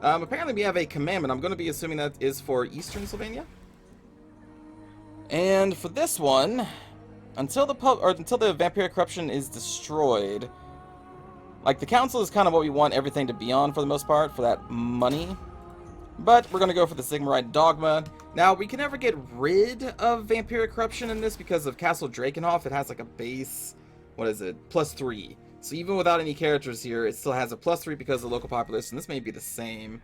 Apparently we have a commandment. I'm going to be assuming that is for Eastern Sylvania. And for this one, until the vampiric corruption is destroyed, like, the council is kind of what we want everything to be on for the most part, for that money. But we're going to go for the Sigmarite Dogma. Now, we can never get rid of vampiric corruption in this because of Castle Drakenhof. It has like a base, what is it, +3. So even without any characters here, it still has a +3 because of the local population. This may be the same.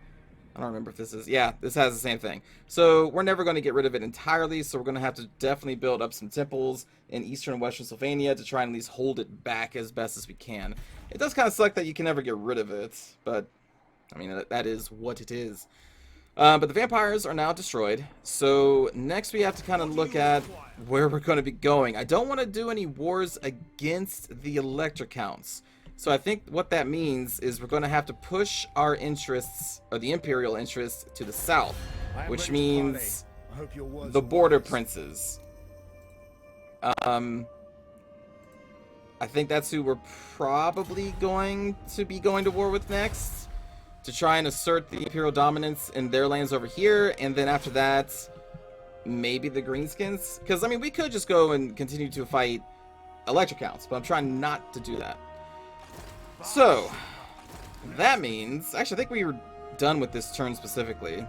I don't remember if this is... Yeah, this has the same thing. So we're never going to get rid of it entirely, so we're going to have to definitely build up some temples in Eastern and Western Sylvania to try and at least hold it back as best as we can. It does kind of suck that you can never get rid of it, but, I mean, that is what it is. But the vampires are now destroyed, so next we have to kind of look at where we're going to be going. I don't want to do any wars against the Elector counts. So I think what that means is we're going to have to push our interests, or the Imperial interests, to the south, which means the border princes. I think that's who we're probably going to be going to war with next, to try and assert the Imperial dominance in their lands over here, and then after that, maybe the Greenskins. Because, I mean, we could just go and continue to fight Elector counts, but I'm trying not to do that. So, that means... Actually, I think we were done with this turn specifically.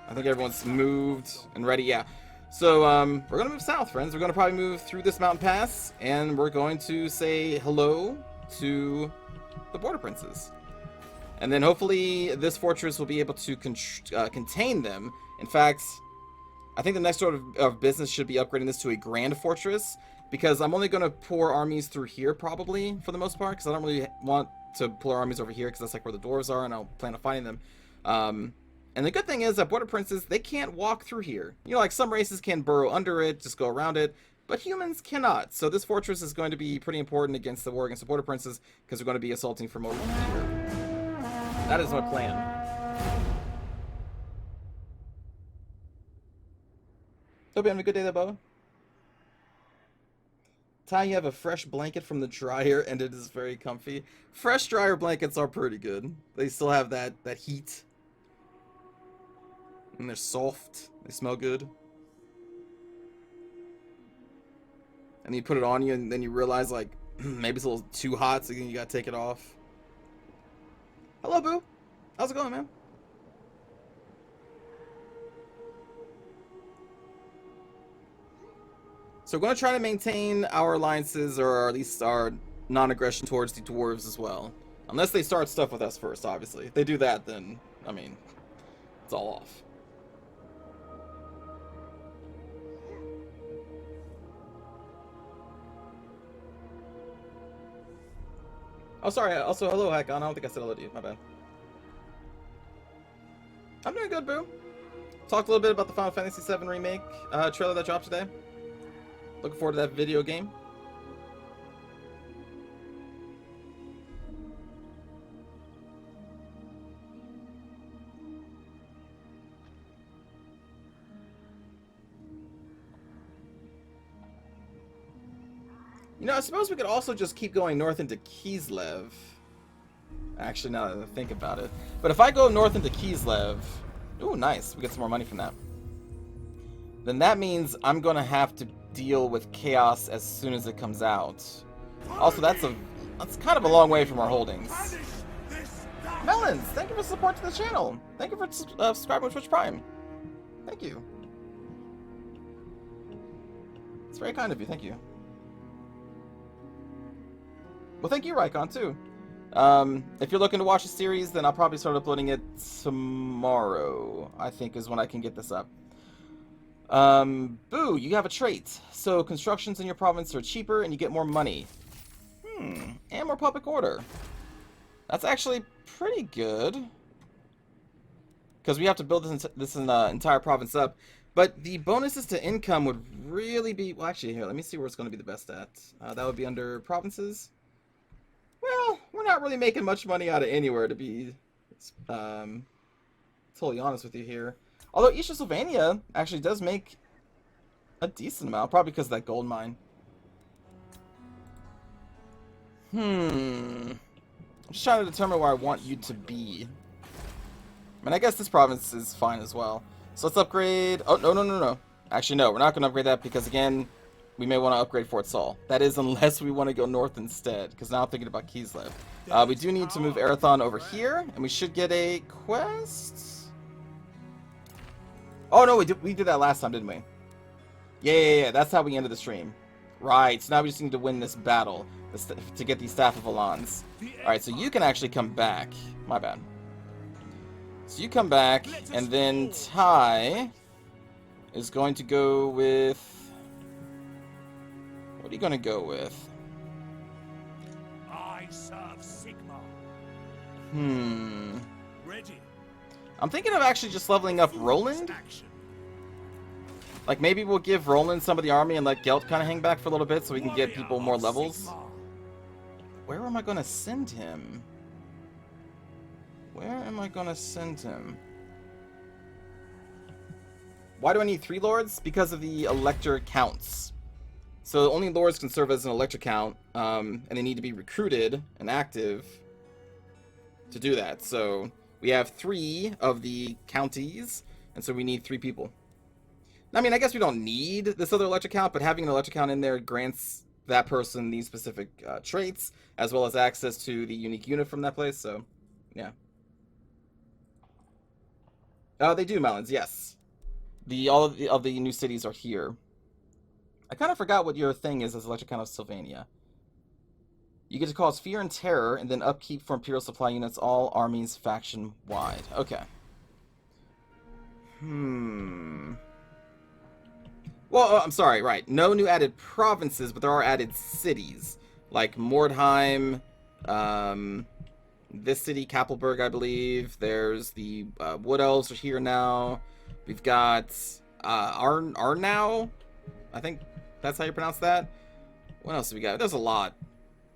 I think everyone's moved and ready, yeah. So, we're going to move south, friends. We're going to probably move through this mountain pass, and we're going to say hello to the border princes. And then hopefully this fortress will be able to contain them. In fact, I think the next order of business should be upgrading this to a grand fortress, because I'm only going to pour armies through here probably for the most part, because I don't really want to pull our armies over here because that's like where the dwarves are and I'll plan on fighting them. And the good thing is that border princes, they can't walk through here. You know, like some races can burrow under it, just go around it, but humans cannot. So this fortress is going to be pretty important against the war against the border princes, because we're going to be assaulting from over here. That is my plan. Hope you having a good day there, Bubba. Ty, you have a fresh blanket from the dryer, and it is very comfy. Fresh dryer blankets are pretty good. They still have that heat. And they're soft. They smell good. And you put it on you, and then you realize, like, maybe it's a little too hot, so you gotta take it off. Hello, Boo. How's it going, man? So we're going to try to maintain our alliances, or at least our non-aggression towards the dwarves as well. Unless they start stuff with us first, obviously. If they do that, then, I mean, it's all off. Oh, sorry. Also, hello, Hakon. I don't think I said hello to you. My bad. I'm doing good, Boo. Talked a little bit about the Final Fantasy VII Remake trailer that dropped today. Looking forward to that video game. You know, I suppose we could also just keep going north into Kislev. Actually, now that I think about it. But if I go north into Kislev... Ooh, nice. We get some more money from that. Then that means I'm going to have to deal with chaos as soon as it comes out. Also, that's kind of a long way from our holdings. Melons, thank you for support to the channel. Thank you for subscribing to Twitch Prime. Thank you. It's very kind of you. Thank you. Well, thank you, Raikon, too. If you're looking to watch a series, then I'll probably start uploading it tomorrow, I think, is when I can get this up. Boo, you have a trait. So constructions in your province are cheaper and you get more money. And more public order. That's actually pretty good. Because we have to build this entire province up. But the bonuses to income would really be... Well, actually, here, let me see where it's going to be the best at. That would be under provinces. Well, we're not really making much money out of anywhere, to be totally honest with you here. Although Eastern Sylvania actually does make a decent amount, probably because of that gold mine. I'm just trying to determine where I want you to be. I mean, I guess this province is fine as well. So let's upgrade... Oh, no. Actually, no. We're not going to upgrade that because, again, we may want to upgrade Fort Saul. That is unless we want to go north instead, because now I'm thinking about Kislev. We do need to move Arathon over here, and we should get a quest. Oh, no, we did that last time, didn't we? Yeah. That's how we ended the stream. Right, so now we just need to win this battle to get the Staff of Alans. Alright, so you can actually come back. My bad. So you come back, and then Ty is going to go with... What are you going to go with? I serve Sigma. Ready. I'm thinking of actually just leveling up Roland. Like, maybe we'll give Roland some of the army and let Gelt kind of hang back for a little bit so we can get people more levels. Where am I going to send him? Where am I going to send him? Why do I need 3 lords? Because of the Elector counts. So only lords can serve as an Elector count, and they need to be recruited and active to do that. So we have 3 of the counties, and so we need 3 people. I mean, I guess we don't need this other Elector count, but having an Elector count in there grants that person these specific traits, as well as access to the unique unit from that place, so, yeah. Oh, they do, Mountains, yes. All of the new cities are here. I kind of forgot what your thing is as Elector count of Sylvania. You get to cause fear and terror, and then upkeep for Imperial supply units, all armies faction-wide. Okay. Well, I'm sorry, right. No new added provinces, but there are added cities. Like Mordheim, this city, Kappelberg, I believe. There's the Wood Elves are here now. We've got Arnau. I think that's how you pronounce that. What else do we got? There's a lot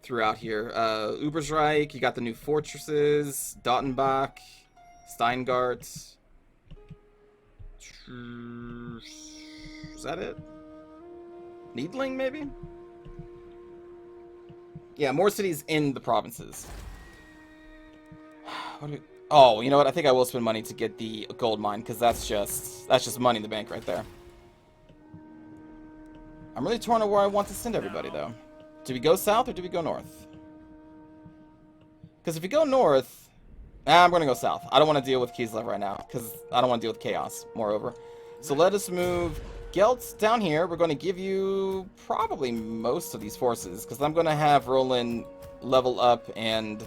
throughout here. Ubersreich, you got the new fortresses. Dottenbach, Steingart. Is that it? Needling, maybe? Yeah, more cities in the provinces. Oh, you know what? I think I will spend money to get the gold mine, because that's just money in the bank right there. I'm really torn on where I want to send everybody, though. Do we go south or do we go north? Because if we go north... I'm going to go south. I don't want to deal with Kislev right now, because I don't want to deal with chaos, moreover. So let us move Gelt down here. We're going to give you probably most of these forces, because I'm going to have Roland level up and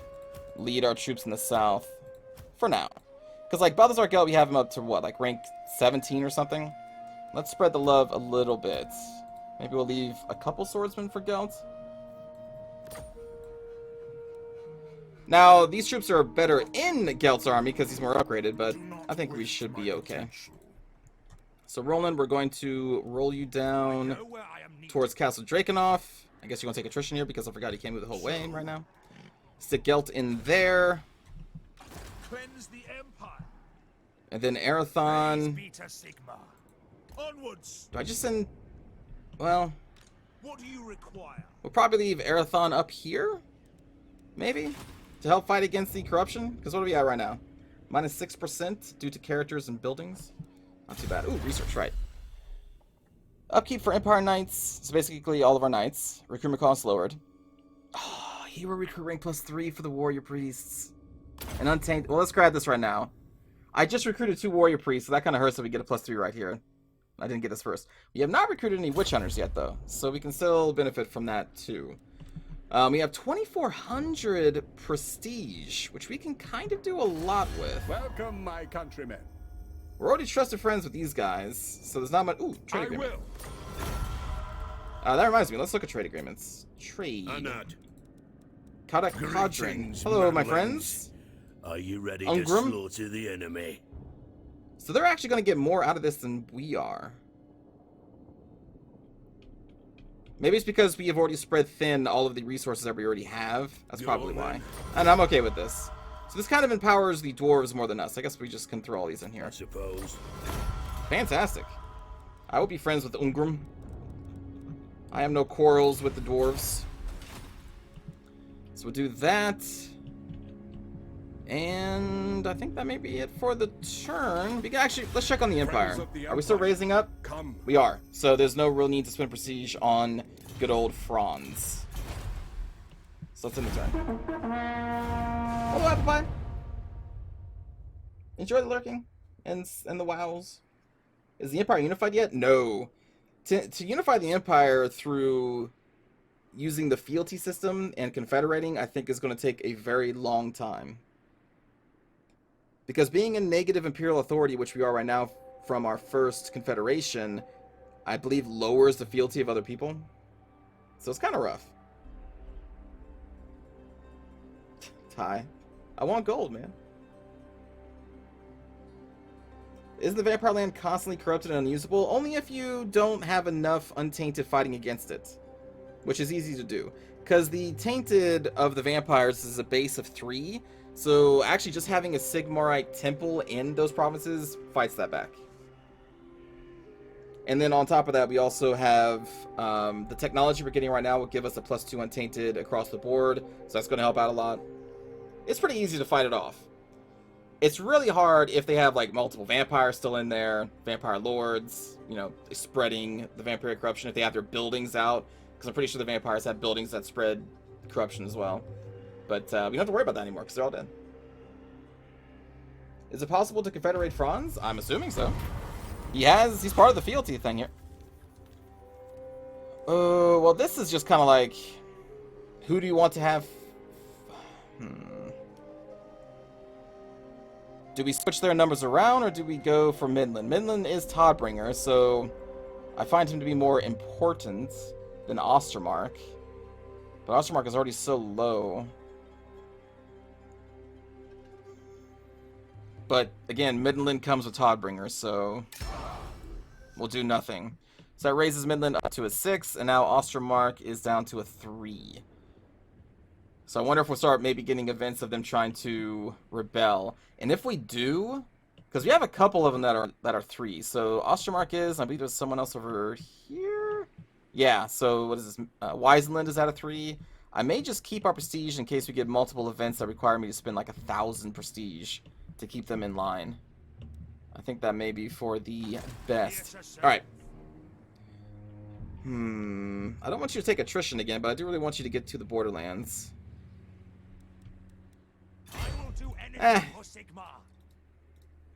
lead our troops in the south for now. Because, like, Balthazar Gelt, we have him up to, what, like, rank 17 or something? Let's spread the love a little bit. Maybe we'll leave a couple swordsmen for Gelt. Now, these troops are better in Gelt's army because he's more upgraded, but I think we should be okay. So, Roland, we're going to roll you down towards Castle Drakenhof. I guess you're going to take attrition here because I forgot he can't move the whole way right now. Stick Gelt in there. Cleanse the Empire. And then Arathon. Onwards. Do I just send... Well... What do you require? We'll probably leave Arathon up here? Maybe? To help fight against the corruption? Because what are we at right now? Minus 6% due to characters and buildings? Not too bad. Ooh, research, right. Upkeep for Empire Knights. So basically all of our knights. Recruitment cost lowered. Oh, hero recruit rank +3 for the warrior priests. And untainted. Well, let's grab this right now. I just recruited 2 warrior priests, so that kind of hurts that we get a +3 right here. I didn't get this first. We have not recruited any witch hunters yet, though, so we can still benefit from that too. We have 2,400 prestige, which we can kind of do a lot with. Welcome, my countrymen. We're already trusted friends with these guys, so there's not much. Ooh, trade agreement. That reminds me. Let's look at trade agreements. Trade. Kadak Kadrin. Hello, my friends. Are you ready Ungrim? to slaughter the enemy? So they're actually going to get more out of this than we are. Maybe it's because we have already spread thin all of the resources that we already have. That's probably why. And I'm okay with this. So this kind of empowers the dwarves more than us. I guess we just can throw all these in here. I suppose. Fantastic. I will be friends with Ungrim. I have no quarrels with the dwarves. So we'll do that. And I think that may be it for the turn. We can actually, let's check on the Empire. Friends of the Are we still Empire, raising up? come. We are. So there's no real need to spend prestige on good old Franz. So let's end the turn. Hello, Apple Pie. Enjoy the lurking and the wows. Is the Empire unified yet? No. To unify the Empire through using the fealty system and confederating, I think is going to take a very long time. Because being in negative Imperial authority, which we are right now from our first Confederation, I believe lowers the fealty of other people. So it's kind of rough. Ty. I want gold, man. Isn't the vampire land constantly corrupted and unusable? Only if you don't have enough untainted fighting against it. Which is easy to do. Because the tainted of the vampires is a base of 3. So actually just having a Sigmarite temple in those provinces fights that back. And then on top of that, we also have the technology we're getting right now will give us a +2 untainted across the board. So that's going to help out a lot. It's pretty easy to fight it off. It's really hard if they have like multiple vampires still in there, vampire lords, you know, spreading the vampiric corruption if they have their buildings out. Because I'm pretty sure the vampires have buildings that spread corruption as well. But we don't have to worry about that anymore because they're all dead. Is it possible to confederate Franz? I'm assuming so. He's part of the fealty thing here. Oh, well this is just kind of like, who do you want to have? Do we switch their numbers around or do we go for Midland? Midland is Toddbringer, so I find him to be more important than Ostermark. But Ostermark is already so low. But again, Midland comes with Toddbringer, so we'll do nothing. So that raises Midland up to a 6, and now Ostermark is down to a 3. So I wonder if we'll start maybe getting events of them trying to rebel. And if we do, because we have a couple of them that are 3. So Ostermark is, I believe there's someone else over here. Yeah, so what is this? Weisenland is at a 3. I may just keep our prestige in case we get multiple events that require me to spend like 1,000 prestige to keep them in line. I think that may be for the best. Alright. I don't want you to take attrition again, but I do really want you to get to the borderlands. I will do anything for Sigmar.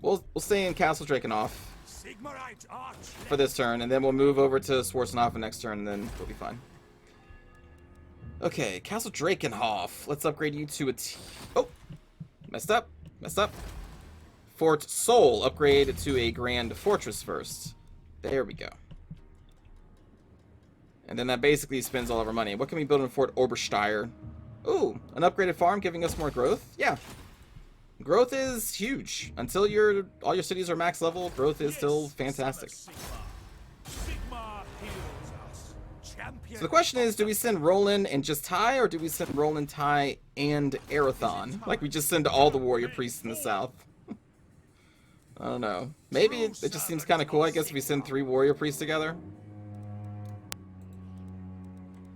We'll stay in Castle Drakenhof Sigmarite arch. for this turn, and then we'll move over to Schwarzenhofen next turn, and then we'll be fine. Okay, Castle Drakenhof. Let's upgrade you to a Oh! Messed up. Fort Sol. Upgrade to a Grand Fortress first. There we go. And then that basically spends all of our money. What can we build in Fort Obersteyr? Ooh, an upgraded farm giving us more growth? Yeah. Growth is huge. Until all your cities are max level, growth is still fantastic. Sigmar heals us. Champion. So the question is, do we send Roland and just Ty, or do we send Roland, Ty, and Arathon? Like we just send all the warrior priests in the south. I don't know. Maybe it just seems kind of cool, I guess, if we send 3 warrior priests together.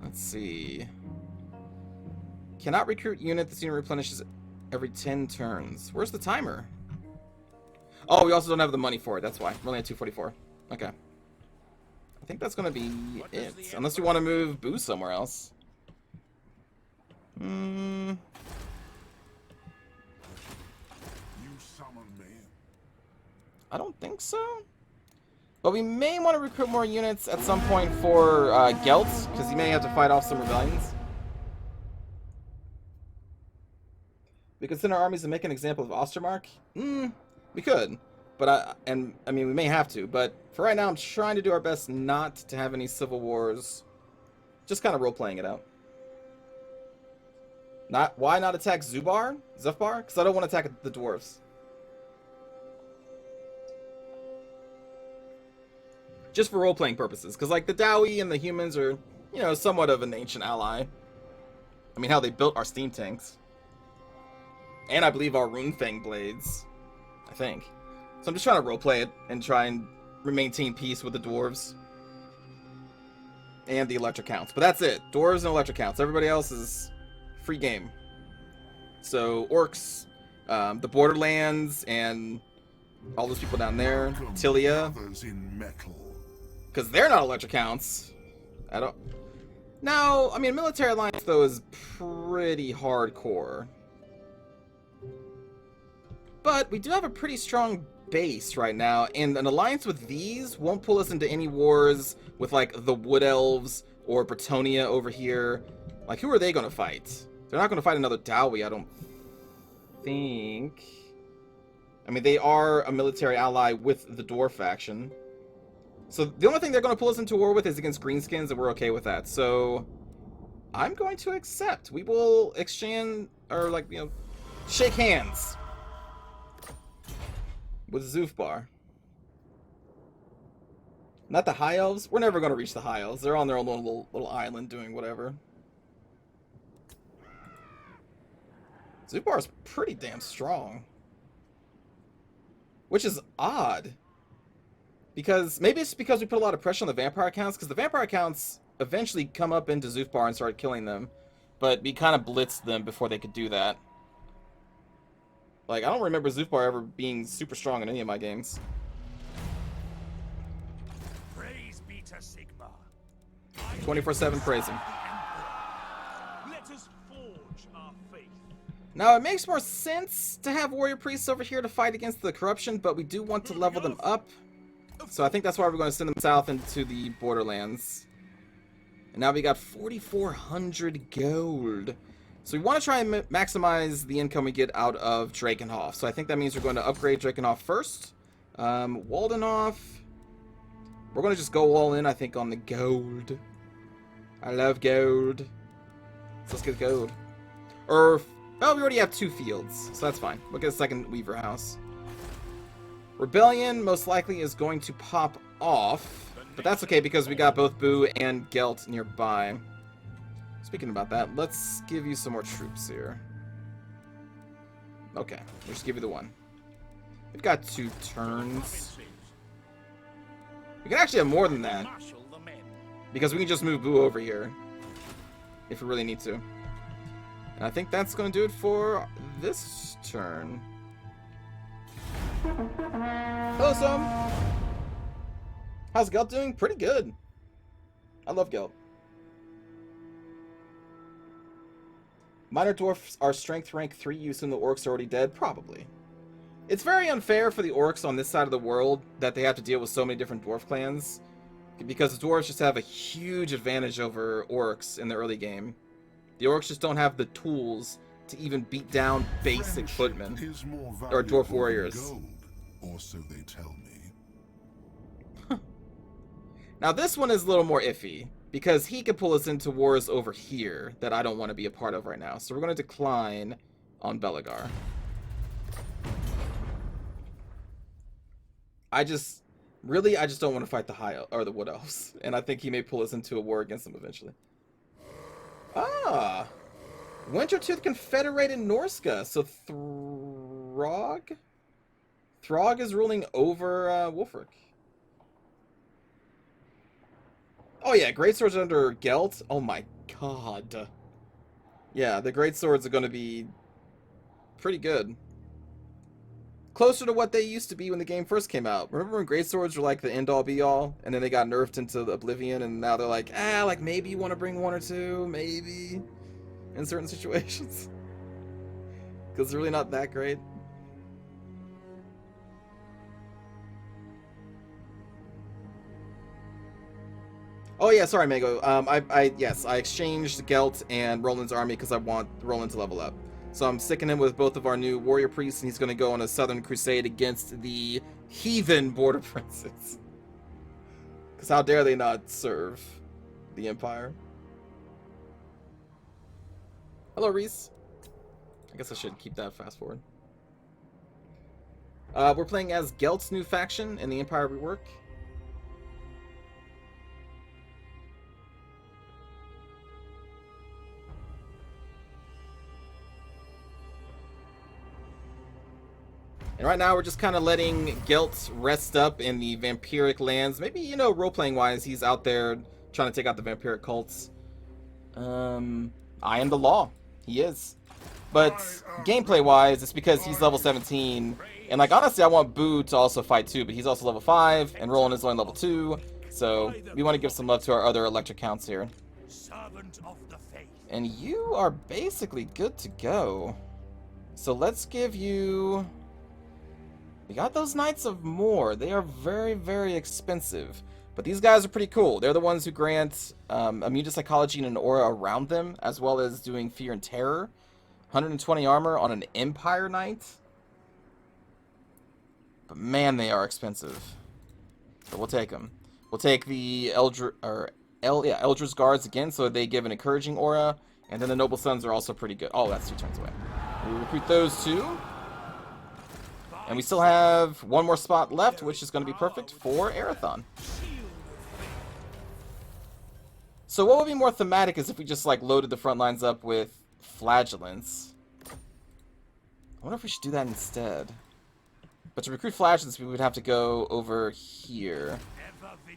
Let's see. Cannot recruit unit. This unit replenishes every 10 turns. Where's the timer? Oh, we also don't have the money for it. That's why. We're only at 244. Okay. I think that's going to be it. Unless we want to move Boo somewhere else. You summon me. I don't think so. But we may want to recruit more units at some point for Gelt, because he may have to fight off some rebellions. We could send our armies and make an example of Ostermark? We could. But I mean, we may have to. But for right now, I'm trying to do our best not to have any civil wars. Just kind of role-playing it out. Why not attack Zufbar? Because I don't want to attack the dwarves. Just for role-playing purposes. Because, like, the Dowie and the humans are, you know, somewhat of an ancient ally. I mean, how they built our steam tanks. And I believe our Runefang blades. I think. So I'm just trying to roleplay it and try and maintain peace with the dwarves. And the Elector counts. But that's it. Dwarves and Elector counts. Everybody else is free game. So, orcs the Borderlands and all those people down there, Tilia, Others in metal. because they're not Elector counts. I don't. No, I mean military alliance though is pretty hardcore, but we do have a pretty strong base right now, and an alliance with these won't pull us into any wars with like the Wood Elves or Bretonia over here. Like, who are they going to fight? They're not going to fight another Dowie, I don't think. I mean, they are a military ally with the Dwarf faction. So the only thing they're going to pull us into war with is against Greenskins, and we're okay with that. So I'm going to accept. We will exchange, or like, you know, shake hands with Zufbar. Not the High Elves. We're never going to reach the High Elves. They're on their own little island doing whatever. Zufbar is pretty damn strong. Which is odd. Because, maybe it's because we put a lot of pressure on the vampire accounts, because the vampire accounts eventually come up into Zufbar and start killing them. But we kind of blitzed them before they could do that. Like, I don't remember Zufbar ever being super strong in any of my games. Praise be to Sigma. 24/7 praising. Let us forge our faith. Now, it makes more sense to have warrior priests over here to fight against the corruption, but we do want to level them up. So I think that's why we're going to send them south into the Borderlands. And now we got 4,400 gold. So we want to try and maximize the income we get out of Drakenhof. So I think that means we're going to upgrade Drakenhof first. Waldenhof. We're going to just go all in, I think, on the gold. I love gold. So let's get gold. Or, oh, we already have 2 fields. So that's fine. We'll get a second Weaver house. Rebellion most likely is going to pop off. But that's okay because we got both Boo and Gelt nearby. Speaking about that, let's give you some more troops here. Okay, we'll just give you the 1. We've got 2 turns. We can actually have more than that. Because we can just move Boo over here. If we really need to. And I think that's going to do it for this turn. Awesome! How's Gelt doing? Pretty good. I love Gelt. Minor dwarfs are strength rank 3. You assume the orcs are already dead? Probably. It's very unfair for the orcs on this side of the world that they have to deal with so many different dwarf clans. Because the dwarves just have a huge advantage over orcs in the early game. The orcs just don't have the tools to even beat down basic footmen. Or dwarf warriors. Gold, or so they tell me. Huh. Now this one is a little more iffy. Because he could pull us into wars over here that I don't want to be a part of right now. So we're going to decline on Belagar. I just don't want to fight the High or the Wood Elves. And I think he may pull us into a war against them eventually. Ah! Wintertooth Confederated Norska. So Throg? Throg is ruling over Wolfric. Oh yeah, greatswords under Gelt. Oh my god. Yeah, the greatswords are going to be pretty good. Closer to what they used to be when the game first came out. Remember when greatswords were like the end-all be-all, and then they got nerfed into oblivion, and now they're like, like maybe you want to bring 1 or 2, maybe, in certain situations. Because they're really not that great. Oh yeah, sorry, Mago. Yes, I exchanged Gelt and Roland's army because I want Roland to level up. So I'm sticking him with both of our new warrior priests, and he's going to go on a southern crusade against the heathen border princes. Because how dare they not serve the Empire? Hello, Reese. I guess I should keep that fast forward. We're playing as Gelt's new faction in the Empire rework. And right now we're just kind of letting Gelt rest up in the vampiric lands. Maybe, you know, role-playing wise, he's out there trying to take out the vampiric cults. I am the law. He is. But gameplay-wise, it's because he's level 17. And, like, honestly, I want Boo to also fight too, but he's also level 5, and Roland is only level 2. So, we want to give some love to our other Elector counts here. Servant of the faith. And you are basically good to go. So, let's give you... We got those Knights of More. They are very, very expensive. But these guys are pretty cool. They're the ones who grant immune to psychology and an aura around them, as well as doing fear and terror. 120 armor on an Empire Knight. But man, they are expensive. But we'll take them. We'll take the Eldra's Guards again, so they give an encouraging aura. And then the Noble Sons are also pretty good. Oh, that's 2 turns away. We'll recruit those 2. And we still have 1 more spot left, which is going to be perfect for Arathon. So what would be more thematic is if we just, like, loaded the front lines up with Flagellants. I wonder if we should do that instead. But to recruit Flagellants, we would have to go over here.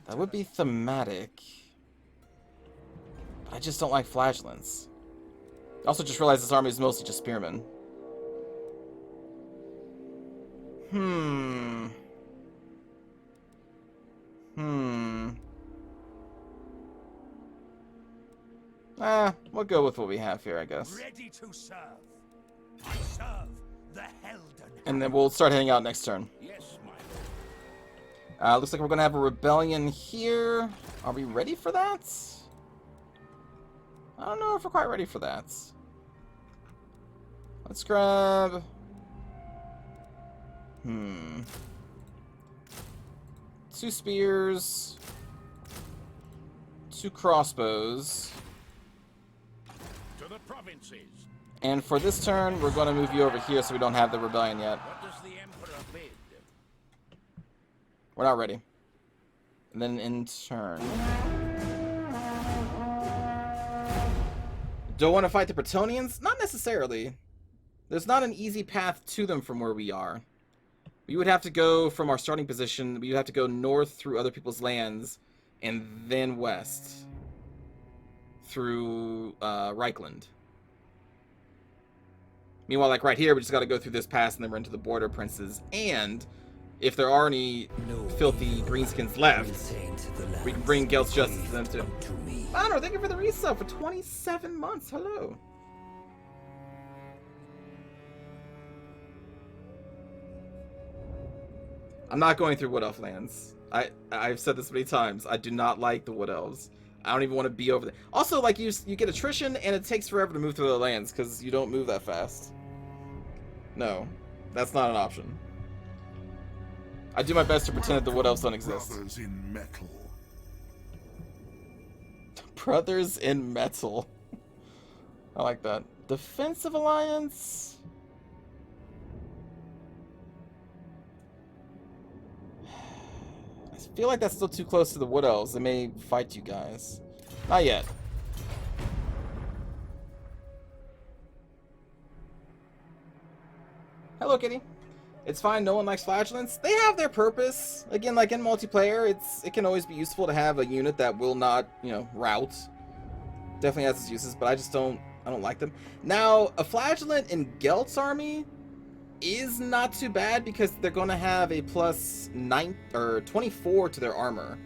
That would be thematic. But I just don't like Flagellants. I also just realized this army is mostly just Spearmen. We'll go with what we have here, I guess. Ready to serve. I serve the Helden. And then we'll start heading out next turn. Yes, my lord. Looks like we're gonna have a rebellion here. Are we ready for that? I don't know if we're quite ready for that. Let's grab... 2 spears, 2 crossbows, To the provinces. and for this turn, we're going to move you over here so we don't have the rebellion yet. What does the Emperor bid? We're not ready. And then in turn. Do I want to fight the Bretonnians? Not necessarily. There's not an easy path to them from where we are. We would have to go from our starting position, we would have to go north through other people's lands, and then west through Reichland. Meanwhile, like right here, we just got to go through this pass and then we're into the border princes. And if there are any filthy greenskins left, we can bring Gelt's justice to them too. Honor, thank you for the resub for 27 months. Hello. I'm not going through Wood Elf lands. I've said this many times. I do not like the Wood Elves. I don't even want to be over there. Also, like, you get attrition, and it takes forever to move through the lands, because you don't move that fast. No. That's not an option. I do my best to pretend that the Wood Elves don't exist. Brothers in metal. Brothers in metal. I like that. Defensive alliance? I feel like that's still too close to the Wood Elves. They may fight you guys. Not yet. Hello, kitty. It's fine, no one likes flagellants. They have their purpose. Again, like in multiplayer, it can always be useful to have a unit that will not, you know, rout. Definitely has its uses, but I don't like them. Now, a flagellant in Gelt's army is not too bad because they're going to have a plus 9 or 24 to their armor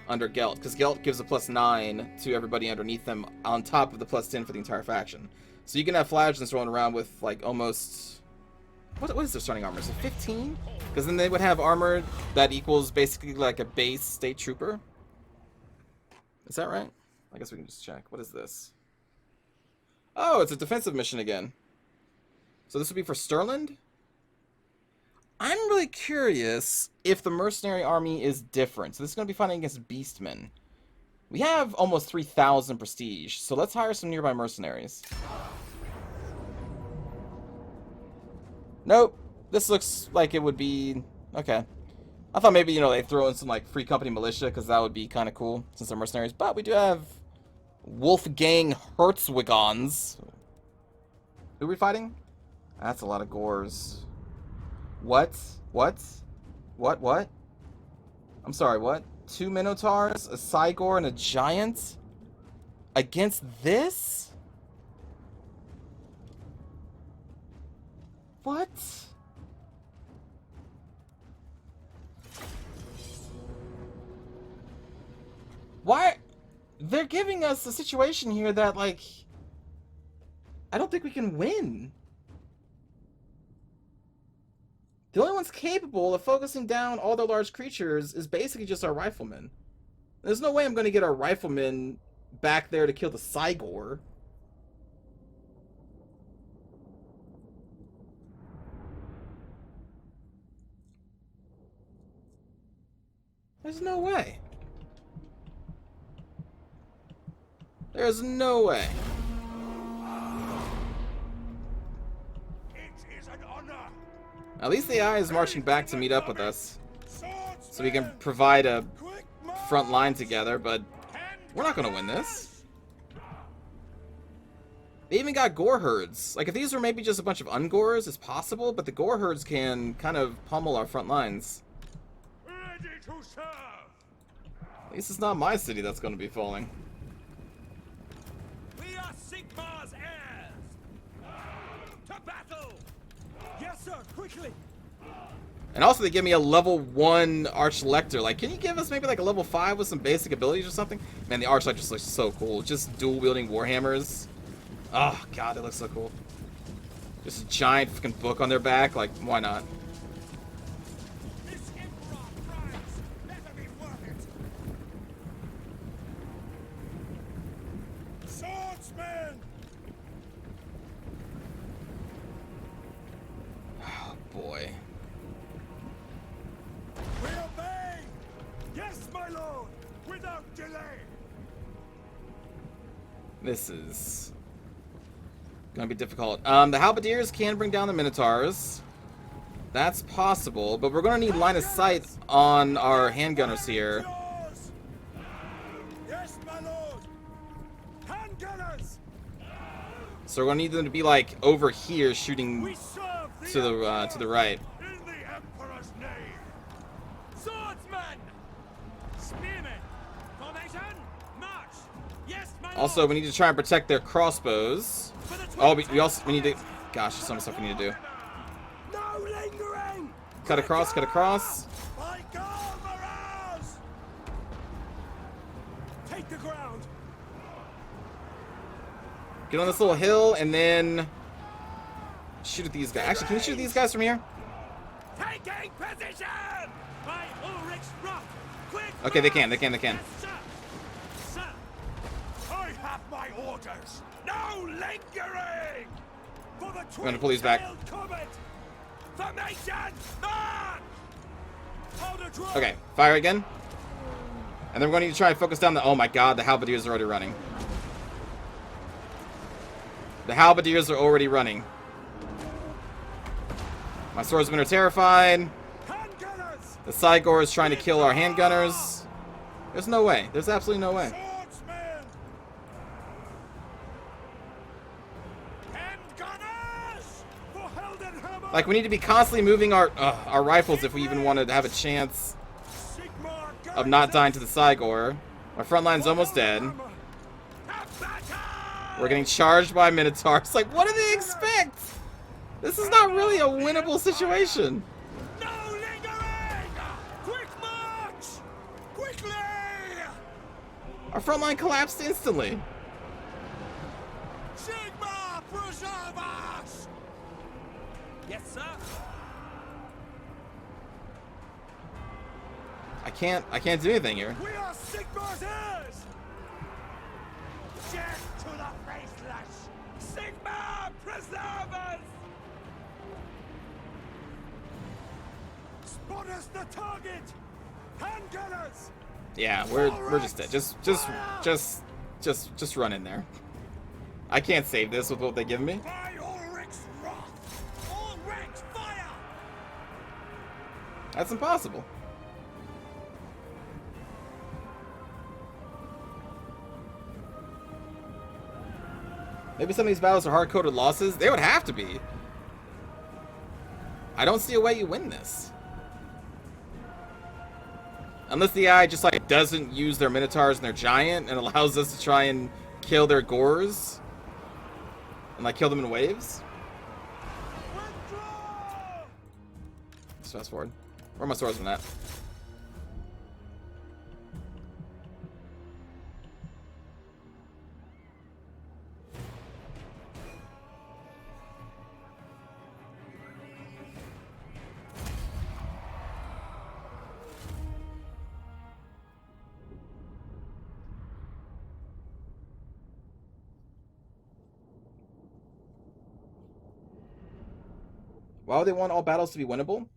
under Gelt, because Gelt gives a plus 9 to everybody underneath them on top of the plus 10 for the entire faction. So you can have flagellants rolling around with like almost... What is their starting armor? Is it 15? Because then they would have armor that equals basically like a base state trooper. Is that right? I guess we can just check. What is this? Oh, it's a defensive mission again. So this would be for Stirland? I'm really curious if the mercenary army is different. So this is going to be fighting against Beastmen. We have almost 3,000 prestige, so let's hire some nearby mercenaries. Nope. This looks like it would be... Okay. I thought maybe, you know, they'd throw in some, like, free company militia, because that would be kind of cool, since they're mercenaries. But we do have Wolfgang Hertzwigons. Who are we fighting? That's a lot of gores. What? What? What? I'm sorry, what? 2 Minotaurs, a Cygor, and a Giant? Against this? What? Why? They're giving us a situation here that, like, I don't think we can win. The only ones capable of focusing down all their large creatures is basically just our riflemen. There's no way I'm going to get our riflemen back there to kill the Cygor. There's no way. There's no way. It is an honor. At least the AI is marching back to meet up with us, so we can provide a front line together, but we're not going to win this. They even got gore herds. Like, if these were maybe just a bunch of ungores, it's possible, but the gore herds can kind of pummel our front lines. Ready to serve. At least it's not my city that's going to be falling. We are Sigmar's heirs. To battle. Yes, sir. Quickly. And also, they give me a level 1 Arch Elector. Like, can you give us maybe like a level 5 with some basic abilities or something? Man, the Arch Elector just looks so cool. Just dual-wielding Warhammers. Oh, God, it looks so cool. Just a giant fucking book on their back. Like, why not? This Emperor Franz better be worth it. Swordsman. Oh, boy. We obey. Yes, my lord. Without delay. This is gonna be difficult. The Halberdiers can bring down the Minotaurs. That's possible, but we're gonna need line of sight on our handgunners here. Yes, my lord. Handgunners. So we're gonna need them to be like over here, shooting We serve to the right. In the Emperor's name. Swordsman. Spearmen. Formation. March. Yes, my lord. Also, we need to try and protect their crossbows. Oh, we need to. Gosh, there's so much stuff we need to do. No lingering. Cut across, cut across. By Karl Maraz. Take the ground. Get on this little hill and then shoot at these guys. Actually, can we shoot at these guys from here? Taking position. By Ulrich's Rock. Quick. Okay, they can. march. Yes, Sir. Sir. I have my orders. No lingering. For the I'm gonna pull these back. twin-tailed comet. Formation. March. Hold a draw. Okay, fire again. And then we're going to need to try and focus down the... Oh my god, the Halberdiers are already running. The Halberdiers are already running. My swordsmen are terrified. Handgunners. The Cygor is trying to kill our handgunners. There's no way. There's absolutely no way. Swordsmen. Handgunners. For Heldenhammer. Like, we need to be constantly moving our rifles if we even wanted to have a chance Sigmar of not dying to the Cygor. Our front line's almost dead. We're getting charged by Minotaurs. Like, what do they expect? This is not really a winnable situation. No lingering! Quick march! Quickly! Our front line collapsed instantly. Sigmar, preserve us! Yes, sir. I can't do anything here. We are Sigmar's heirs! Death to the faithless! Sigmar, preserve us! Spot us the target! Handgunners! Yeah, we're just dead. Just run in there. I can't save this with what they give me. By Ulrich's wrath! All ranks fire! That's impossible. Maybe some of these battles are hard-coded losses. They would have to be. I don't see a way you win this. Unless the AI just like doesn't use their Minotaurs and their Giant and allows us to try and kill their Gores. And like kill them in waves. Withdraw! Let's fast forward. Where are my swordsmen at? Why would they want all battles to be winnable?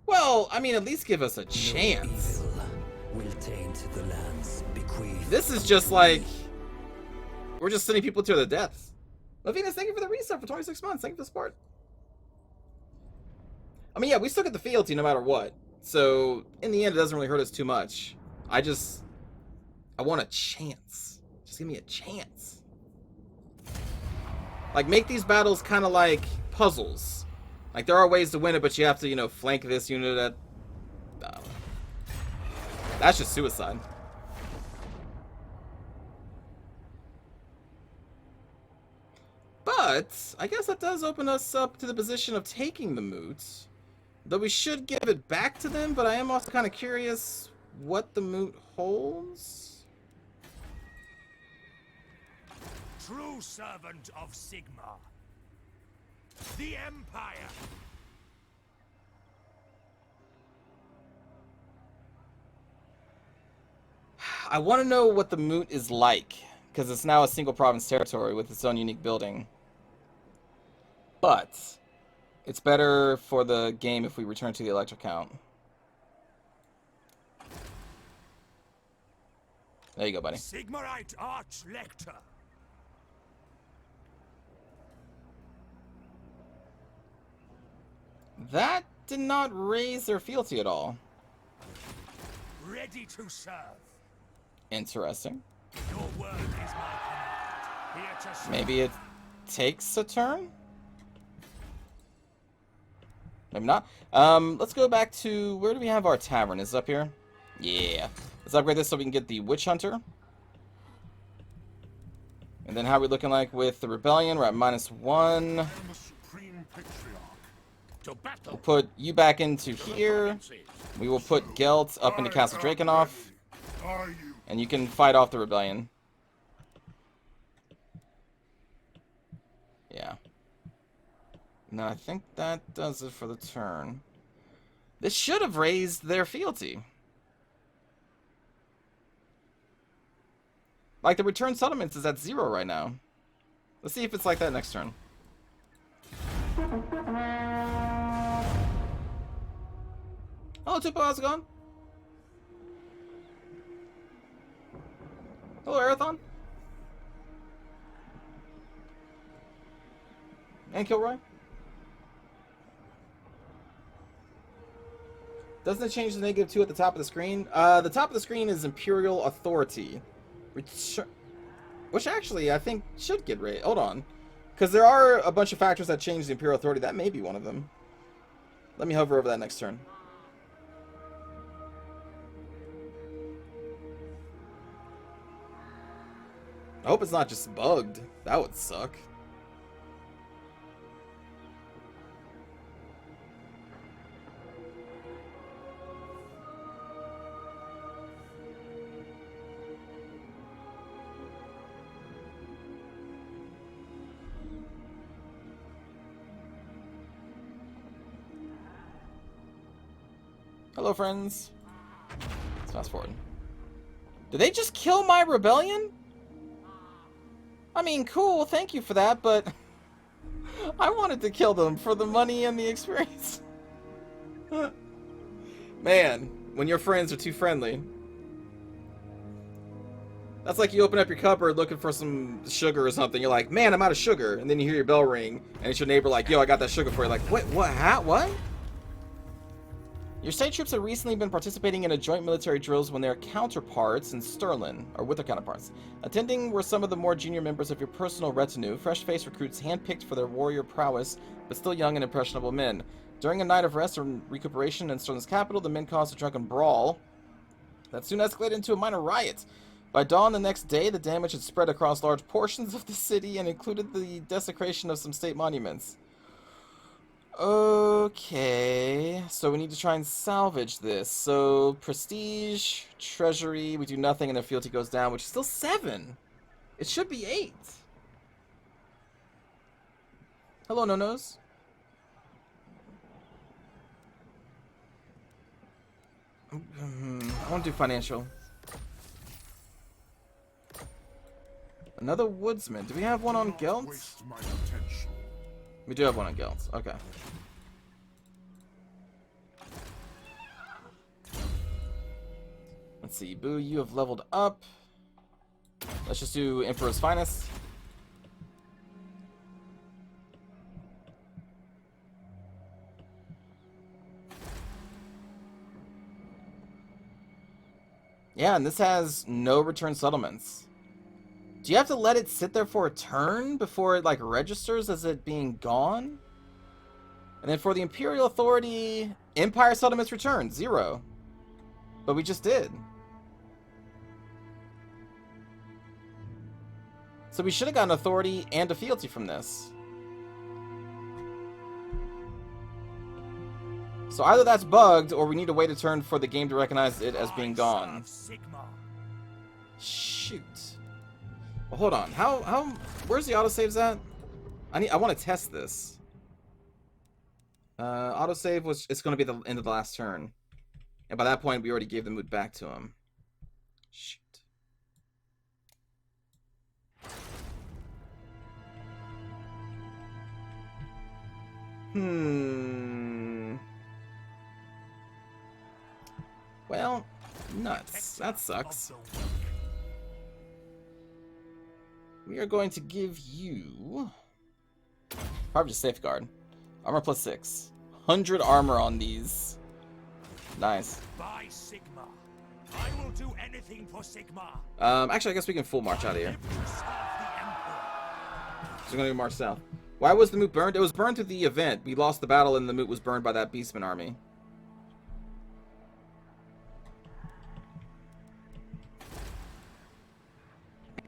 Well, I mean, at least give us a chance. No evil will taint the lands bequeathed. This is just like we're just sending people to their deaths. Lavinas, thank you for the reset for 26 months. Thank you for the support. I mean, yeah, we still get the fealty no matter what. So in the end, it doesn't really hurt us too much. I want a chance. Just give me a chance. Like, make these battles kind of like puzzles. Like, there are ways to win it, but you have to, you know, flank this unit at... That's just suicide. But I guess that does open us up to the position of taking the moot. Though we should give it back to them, but I am also kind of curious what the moot holds. True servant of Sigma. The Empire. I want to know what the moot is like, because it's now a single province territory with its own unique building. But it's better for the game if we return to the Elector count. There you go, buddy. Sigmarite Arch-Lector. That did not raise their fealty at all. Ready to serve. Interesting. Your word is my command. Here to serve. Maybe it takes a turn? Maybe not. Let's go back to... Where do we have our tavern? Is it up here? Yeah. Let's upgrade this so we can get the Witch Hunter. And then how are we looking like with the Rebellion? We're at -1. I'm a supreme patriarch. To battle. We'll put you back into here. We will put Gelt up into Castle Drakenhof. Are you? And you can fight off the Rebellion. Yeah. No, I think that does it for the turn. This should have raised their fealty. Like, the return settlements is at 0 right now. Let's see if it's like that next turn. Hello, Tupo, how's it going? Hello, Arathon. And Kilroy. Doesn't it change the -2 at the top of the screen? The top of the screen is Imperial Authority. Which actually, I think, should get raised. Hold on. Because there are a bunch of factors that change the Imperial Authority. That may be one of them. Let me hover over that next turn. I hope it's not just bugged. That would suck. Hello, friends. Let's fast forward. Did they just kill my rebellion? I mean, cool, thank you for that, but I wanted to kill them for the money and the experience. Man, when your friends are too friendly. That's like you open up your cupboard looking for some sugar or something. You're like, man, I'm out of sugar. And then you hear your bell ring, and it's your neighbor like, yo, I got that sugar for you. Like, what, how, what? Your state troops have recently been participating in a joint military drills when their counterparts in Stirlin, or with their counterparts. Attending were some of the more junior members of your personal retinue, fresh-faced recruits handpicked for their warrior prowess, but still young and impressionable men. During a night of rest and recuperation in Stirlin's capital, the men caused a drunken brawl that soon escalated into a minor riot. By dawn the next day, the damage had spread across large portions of the city and included the desecration of some state monuments. Okay, so we need to try and salvage this. So, prestige, treasury, we do nothing and their fealty goes down, which is still 7. It should be 8. Hello, no-nos. I want to do financial. Another woodsman. Do we have one on Gelt? Waste my attention. We do have one on Gelt. Okay. Let's see. Boo, you have leveled up. Let's just do Emperor's Finest. Yeah, and this has no return settlements. Do you have to let it sit there for a turn before it, like, registers as it being gone? And then for the Imperial Authority, Empire settlements return, 0. But we just did. So we should have gotten authority and a fealty from this. So either that's bugged, or we need to wait a turn for the game to recognize it as being gone. Shoot. Well, hold on. Where's the autosaves at? I want to test this. Autosave it's going to be the end of the last turn. And by that point, we already gave the mood back to him. Shoot. Well, nuts. That sucks. We are going to give you... probably just Safeguard. Armor plus 6. 100 armor on these. Nice. By Sigma, I will do anything for Sigma. Actually, I guess we can full march out of here. So we're going to march south. Why was the moot burned? It was burned through the event. We lost the battle and the moot was burned by that Beastmen army.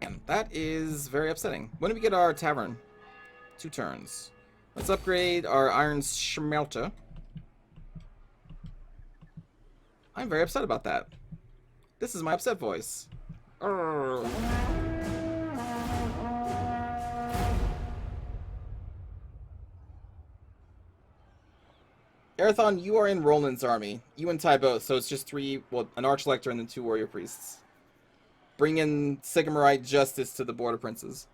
And that is very upsetting. When do we get our tavern? 2 turns. Let's upgrade our iron smelter. I'm very upset about that. This is my upset voice. Urgh. Arathon, you are in Roland's army. You and Ty both, so it's just 3, well, an Arch-Elector and then 2 warrior priests. Bring in Sigmarite justice to the border princes.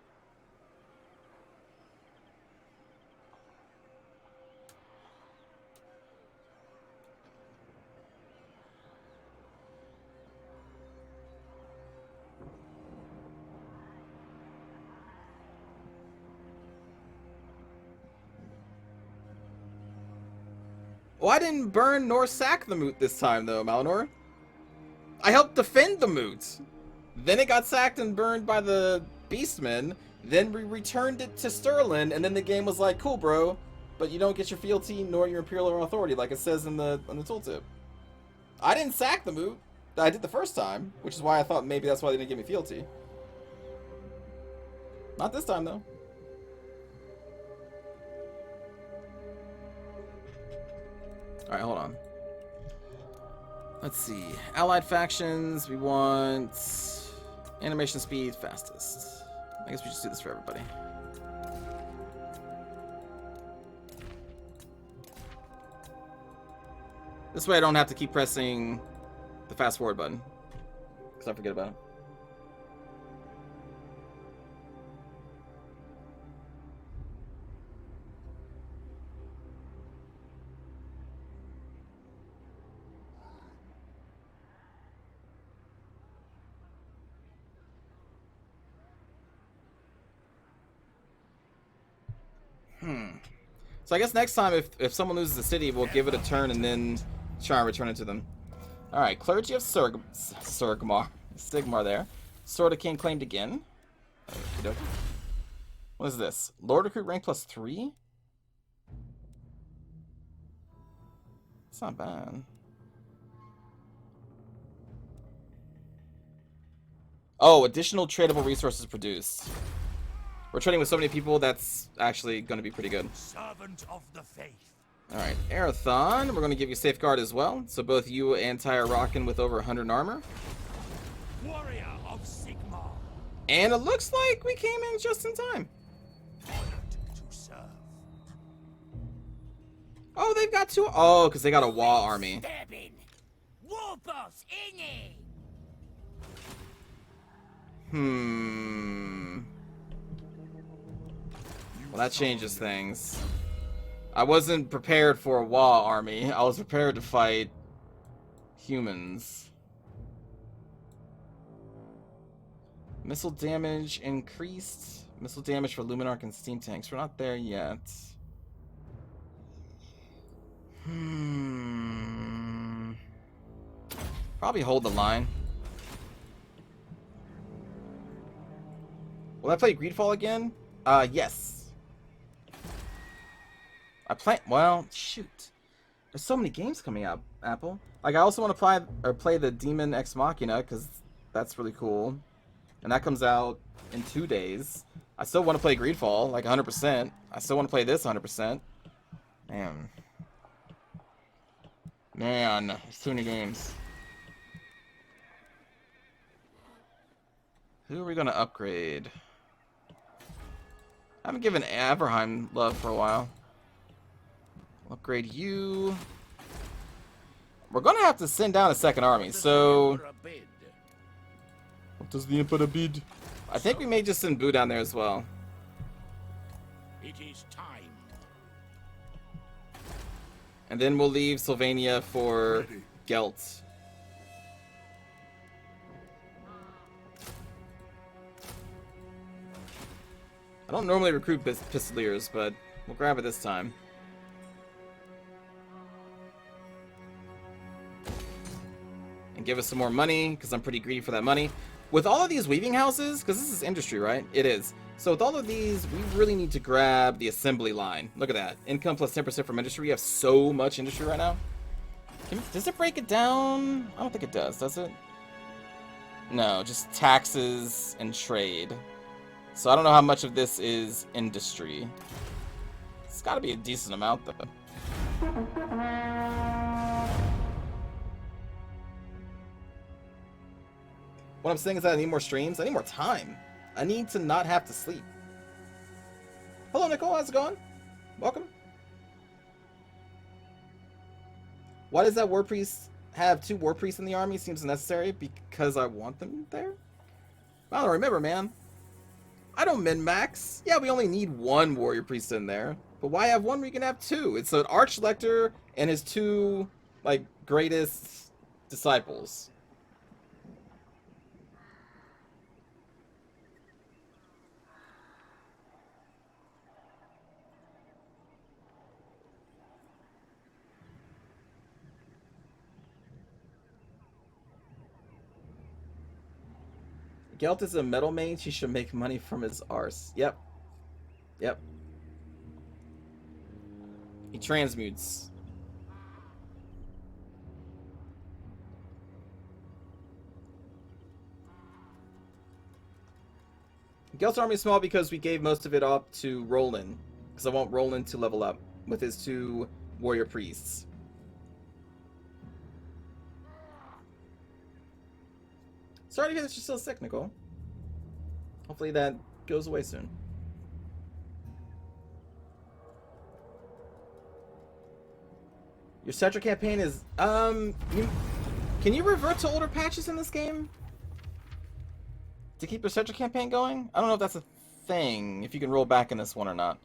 Well, I didn't burn nor sack the moot this time, though, Malinor. I helped defend the moot. Then it got sacked and burned by the Beastmen. Then we returned it to Sterling, and then the game was like, cool, bro, but you don't get your fealty nor your Imperial authority, like it says on the tooltip. I didn't sack the moot. I did the first time, which is why I thought maybe that's why they didn't give me fealty. Not this time, though. Alright, hold on. Let's see. Allied factions, we want animation speed fastest. I guess we just do this for everybody. This way I don't have to keep pressing the fast forward button, because I forget about it. So I guess next time, if someone loses the city, we'll give it a turn and then try and return it to them. Alright, Clergy of Sigmar there. Sword of King claimed again. Okey-dokey. What is this? Lord Recruit rank plus 3? It's not bad. Oh, additional tradable resources produced. We're trading with so many people, that's actually going to be pretty good. Servant of the faith. Alright, Arathon, we're going to give you Safeguard as well. So both you and Ty are rocking with over 100 armor. Warrior of Sigma. And it looks like we came in just in time. Honored to serve. Oh, they've got two. Oh, because they got a Wa army. Stabbing. War boss innie. Well, that changes things. I wasn't prepared for a Wa army. I was prepared to fight humans. Missile damage increased. Missile damage for Luminarch and steam tanks. We're not there yet. Probably hold the line. Will I play Greedfall again? Yes. I plan. Well, shoot. There's so many games coming out, Apple. Like, I also want to play the Demon Ex Machina, because that's really cool. And that comes out in 2 days. I still want to play Greedfall, like 100%. I still want to play this 100%. Man. Man, there's too many games. Who are we going to upgrade? I haven't given Averheim love for a while. Upgrade you. We're going to have to send down a second army, so... What does the Emperor bid? I think we may just send Boo down there as well. It is time. And then we'll leave Sylvania for Gelt. I don't normally recruit Pistoliers, but we'll grab it this time. And give us some more money, because I'm pretty greedy for that money. With all of these weaving houses, because this is industry, right? It is. So with all of these, we really need to grab the assembly line. Look at that. Income plus 10% from industry. We have so much industry right now. Does it break it down? I don't think it does it? No, just taxes and trade. So I don't know how much of this is industry. It's got to be a decent amount, though. What I'm saying is that I need more streams. I need more time. I need to not have to sleep. Hello, Nicole. How's it going? Welcome. Why does that war priest have 2 war priests in the army? Seems necessary because I want them there. I don't remember, man. I don't min-max. Yeah, we only need 1 warrior priest in there. But why have 1 where you can have 2? It's an arch Elector and his 2, like, greatest disciples. Gelt is a metal mage. He should make money from his arse. Yep. Yep. He transmutes. Gelt's army is small because we gave most of it up to Roland. Because I want Roland to level up with his 2 warrior priests. Sorry to hear that you're still sick, Nicole. Hopefully that goes away soon. Your Cetra campaign is, can you revert to older patches in this game? To keep your Cetra campaign going? I don't know if that's a thing, if you can roll back in this one or not.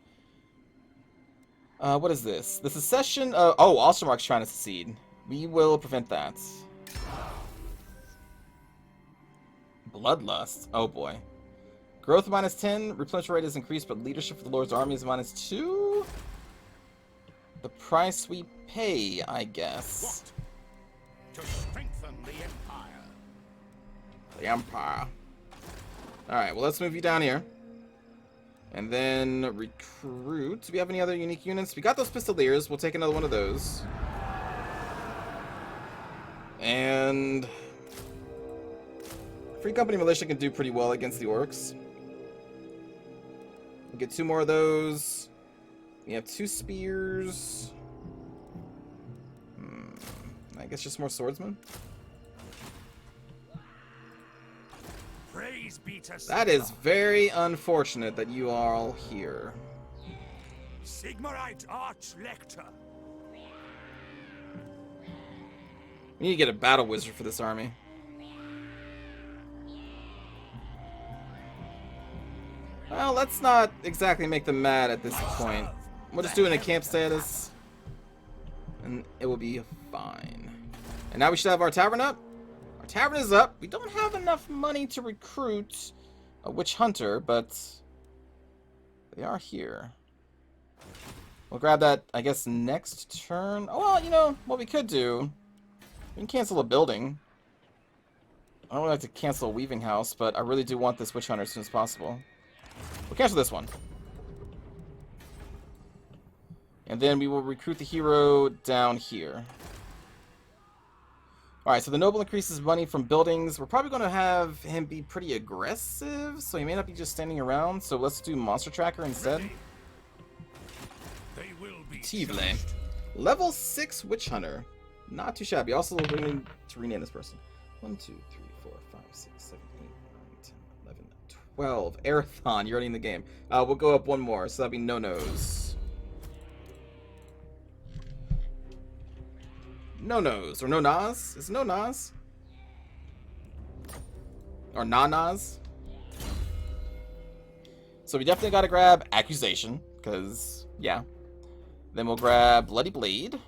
What is this? The secession, oh, Ostermark's trying to secede. We will prevent that. Bloodlust. Oh boy. Growth minus 10. Replenishment rate is increased, but leadership for the Lord's army is minus 2. The price we pay, I guess. What? To strengthen the Empire. The Empire. Alright, well, let's move you down here. And then recruit. Do we have any other unique units? We got those Pistoliers. We'll take another one of those. And Free Company Militia can do pretty well against the Orcs. We'll get 2 more of those. We have 2 spears. guess just more swordsmen. Praise be to That is very unfortunate that you are all here. Sigmarite Arch-Lector. We need to get a battle wizard for this army. Well, let's not exactly make them mad at this point. We'll just do it in a camp status, and it will be fine. And now we should have our tavern up. Our tavern is up. We don't have enough money to recruit a witch hunter, but they are here. We'll grab that, I guess, next turn. Oh, well, you know, what we could do, we can cancel a building. I don't really like to cancel a weaving house, but I really do want this witch hunter as soon as possible. We'll cancel this one. And then we will recruit the hero down here. Alright, so the noble increases money from buildings. We're probably going to have him be pretty aggressive, so he may not be just standing around. So let's do monster tracker instead. They will be Tivle. Level 6 witch hunter. Not too shabby. Also, we're going to rename this person. 1, 2, 3, 4, 5, 6, 7, 8, 9, 10, 11, 12. Arathon, you're already in the game. We'll go up one more, so that'll be no-nos. No-nos, or no-nas? Is it no-nas? Or na-nas? So we definitely gotta grab Accusation, because, yeah. Then we'll grab Bloody Blade.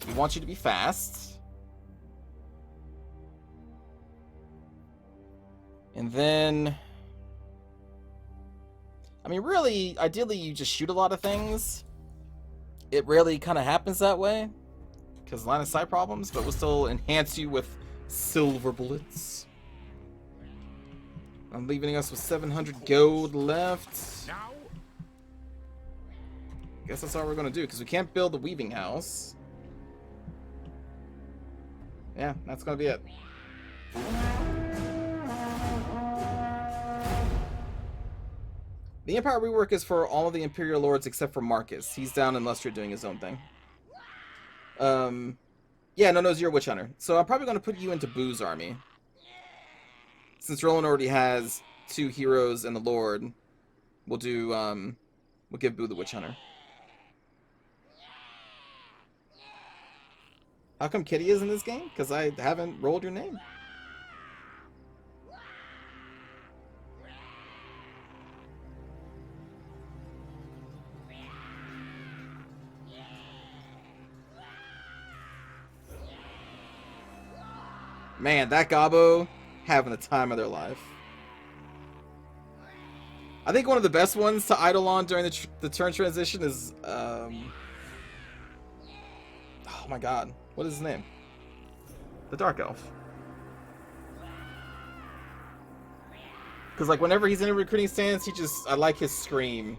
We want you to be fast. And then... I mean, really, ideally you just shoot a lot of things. It rarely kind of happens that way, because line of sight problems, but we'll still enhance you with silver bullets. I'm leaving us with 700 gold left. Now, Guess that's all we're going to do, because we can't build the weaving house. Yeah, that's going to be it. The Empire rework is for all of the Imperial Lords except for Marcus. He's down in Lustre doing his own thing. Yeah, no, you're a Witch Hunter. So I'm probably going to put you into Boo's army. Since Roland already has 2 heroes and the Lord, we'll do, we'll give Boo the Witch Hunter. How come Kitty is in this game? Because I haven't rolled your name. Man, that Gobbo having the time of their life. I think one of the best ones to idle on during the turn transition is, oh my god, what is his name? The Dark Elf. Because, like, whenever he's in a recruiting stance, I like his scream.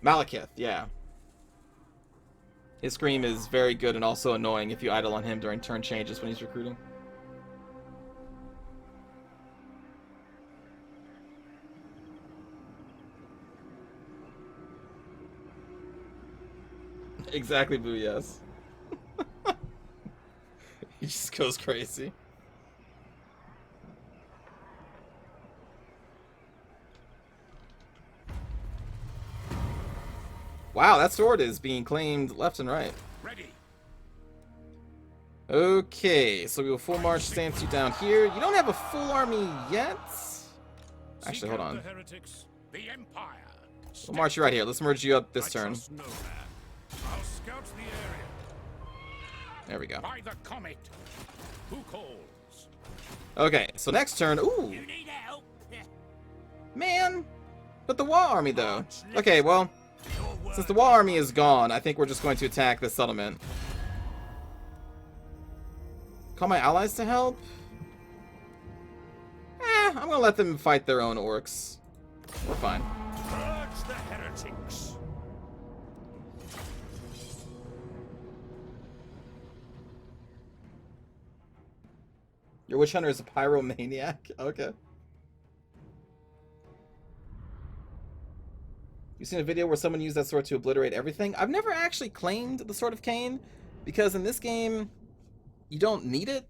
Malekith, yeah. His scream is very good and also annoying if you idle on him during turn changes when he's recruiting. Exactly, Boo, yes. He just goes crazy. Wow, that sword is being claimed left and right. ready. Okay, so we will full march stance you down here. You don't have a full army yet. Actually, hold on. The heretics, the Empire. We'll march you right here. Let's merge you up this I turn. trust no man. I'll scout the area. There we go. By the comet. Who calls? Okay, so next turn. Ooh, You need help. man. But the Wall Army, though. Okay, well, since the Wall Army is gone, I think we're just going to attack the settlement. Call my allies to help? I'm gonna let them fight their own orcs. We're fine. Purge the heretics. Your Witch Hunter is a pyromaniac? Okay. You've seen a video where someone used that sword to obliterate everything? I've never actually claimed the Sword of Cain, because in this game, you don't need it,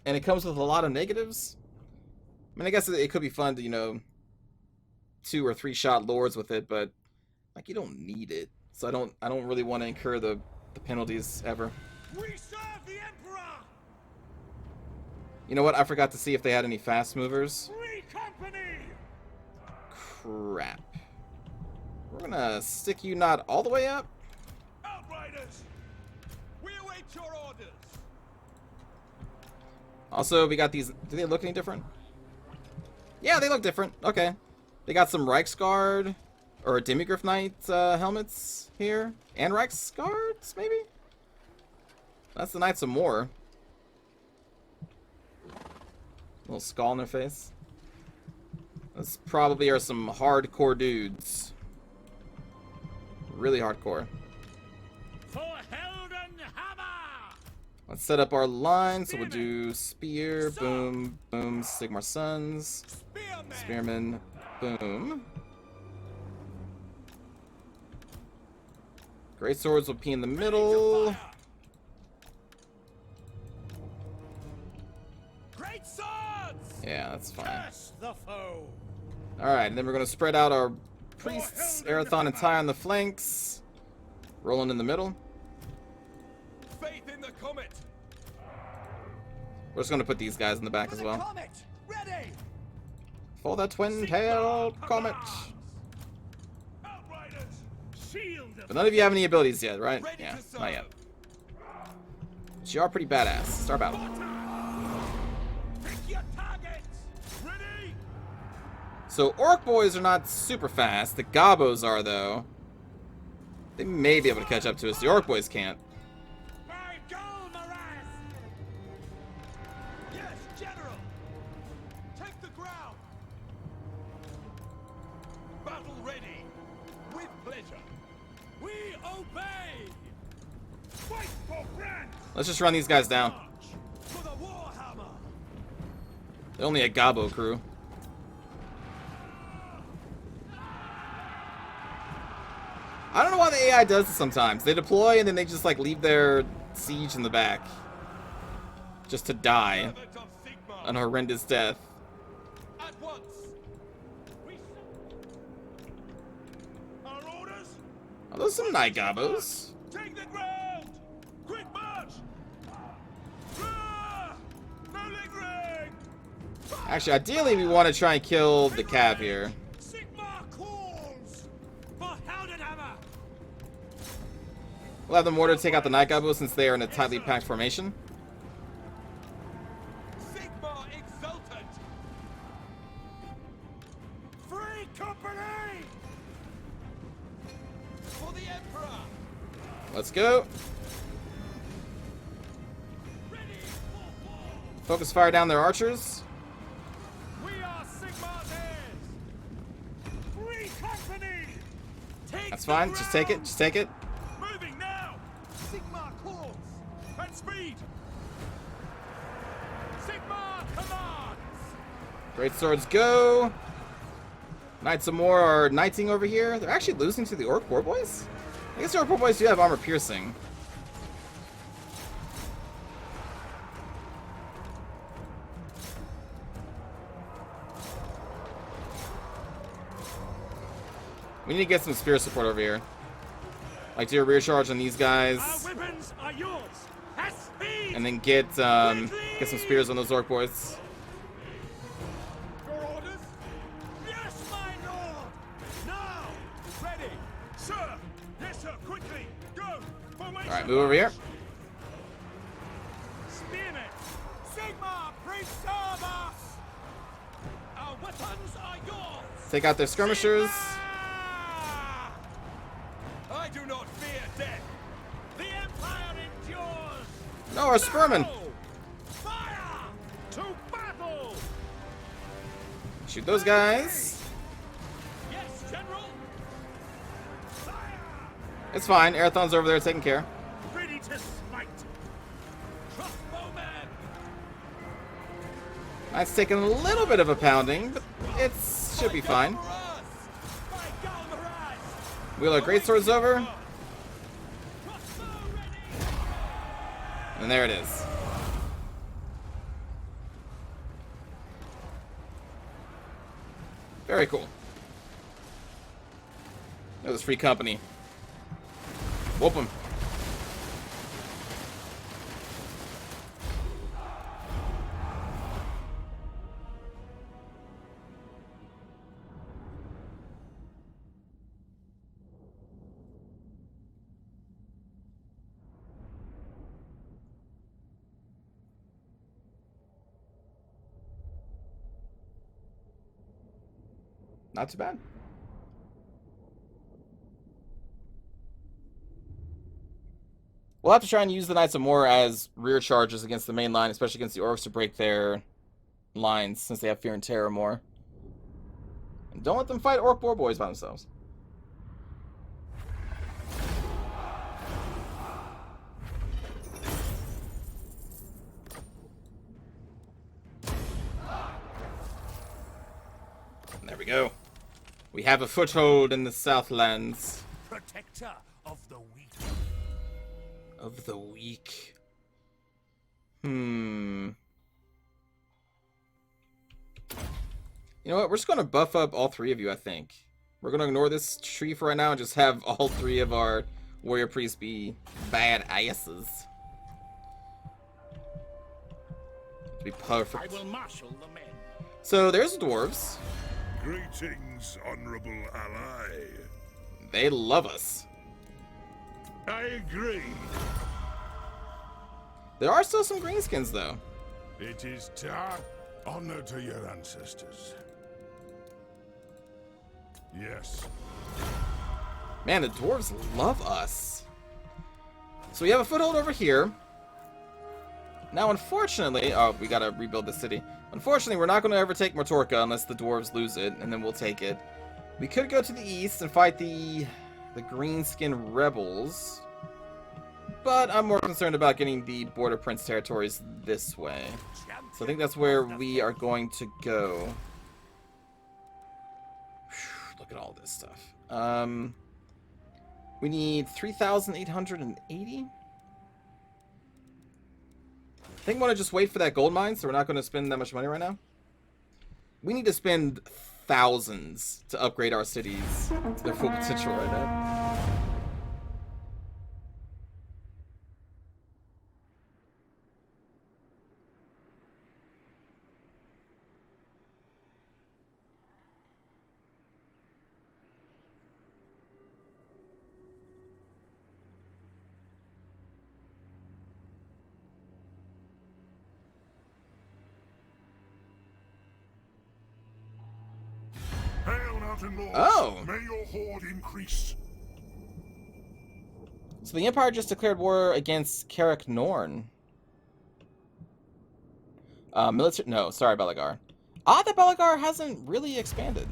and it comes with a lot of negatives. I mean, I guess it could be fun to, you know, 2 or 3 shot lords with it, but like you don't need it. So I don't really want to incur the penalties ever. We serve the Emperor! You know what? I forgot to see if they had any fast movers. Free company! Crap. We're gonna stick you not all the way up. Outriders! We await your orders! Also, we got these. Do they look any different? Yeah, they look different. Okay. They got some Reichsguard or Demigryph Knight helmets here. And Reichsguards, maybe? That's the Knights of War. Little skull on their face. Those probably are some hardcore dudes. Really hardcore. For Helden Hammer! Let's set up our line. So we'll do Spear, boom, boom, Sigmar Sons, Spearmen! Spearman, boom. Great swords will be in the middle. Great swords! Yeah, that's fine. Curse the foe! Alright, and then we're going to spread out our priests, Arathon and Ty on the flanks. Roland in the middle. Faith in the comet! We're just going to put these guys in the back as well. Comet! Ready! For the twin-tailed comet. Outriders! Shield of But none of you have any abilities yet, right? Ready Yeah, to serve. not yet. But you are pretty badass. Start battle. Pick your targets! Ready! So Orc boys are not super fast. The Gobos are, though. They may be able to catch up to us. The Orc boys can't. By Golmaraz! Yes, General! Take the ground! Battle ready! With pleasure! We obey! Fight for France! Let's just run these guys down. March for the Warhammer! They're only a Gobbo crew. I don't know why the AI does this sometimes. They deploy and then they just like leave their siege in the back. Just to die Servant of Sigmar! an horrendous death. At once! We Our orders? Are those some Night Gobbos? Take the ground! Quick march! Ah! No lingering! Actually, ideally we want to try and kill the Cav here. Sigmar calls! For Heldenhammer! We'll have the mortar take out the Night Gobbos since they are in a tightly packed formation. Sigmar exultant! Free company! For the Emperor! Let's go. Ready for war! Focus fire down their archers. We are Sigmar's heirs! Free company! Take That's the fine. Just take it. ground! Just take it. Moving now! Sigmar calls! At speed! Sigmar commands! Great swords go. Knights of War are knighting over here. They're actually losing to the Orc War Boys? I guess the Orc War Boys do have armor piercing. We need to get some spear support over here. Like do a rear charge on these guys. Our weapons are yours! At speed! And then get some spears on those Orc Boys. Your orders? Yes, my lord! Now! Ready! Sir! Yes, sir! Quickly! Go! Formation! Alright, move over here. Spearmen! Sigmar, preserve us! Our weapons are yours! Take out their skirmishers. Sigmar! I do not fear death! The Empire endures! No, our Spearmen. Fire! To battle! Shoot those guys. Yes, General! Fire! It's fine. Arathon's over there taking care. Ready to smite! Crossbowman! That's taking a little bit of a pounding, but it should be fine. For us! By Galmaraz! Wheel our greatswords over. And there it is. Very cool. That was free company. Whoop him. Not too bad. We'll have to try and use the Knights of More as rear charges against the main line, especially against the Orcs, to break their lines, since they have Fear and Terror more. And don't let them fight Orc Boar Boys by themselves. And there we go. We have a foothold in the Southlands. Protector of the weak. Of the weak. You know what? We're just going to buff up all three of you, I think. We're going to ignore this tree for right now and just have all three of our warrior priests be bad asses. To be perfect. I will marshal the men. So there's the dwarves. Greetings, honorable ally. They love us. I agree. There are still some greenskins, though. It is time. Honor to your ancestors. Yes. Man, the dwarves love us. So we have a foothold over here. Now, unfortunately... Oh, we gotta rebuild the city. Unfortunately, we're not going to ever take Mortorka unless the dwarves lose it, and then we'll take it. We could go to the east and fight the greenskin rebels. But I'm more concerned about getting the Border Prince territories this way. So I think that's where we are going to go. Whew, look at all this stuff. We need 3,880. I think I want to just wait for that gold mine, so we're not going to spend that much money right now. We need to spend thousands to upgrade our cities to their full potential right now. Hail, mountain lords. Oh. May your horde increase. So the Empire just declared war against Carrick Norn. Military... No, sorry, Belagar. Odd that Belagar hasn't really expanded.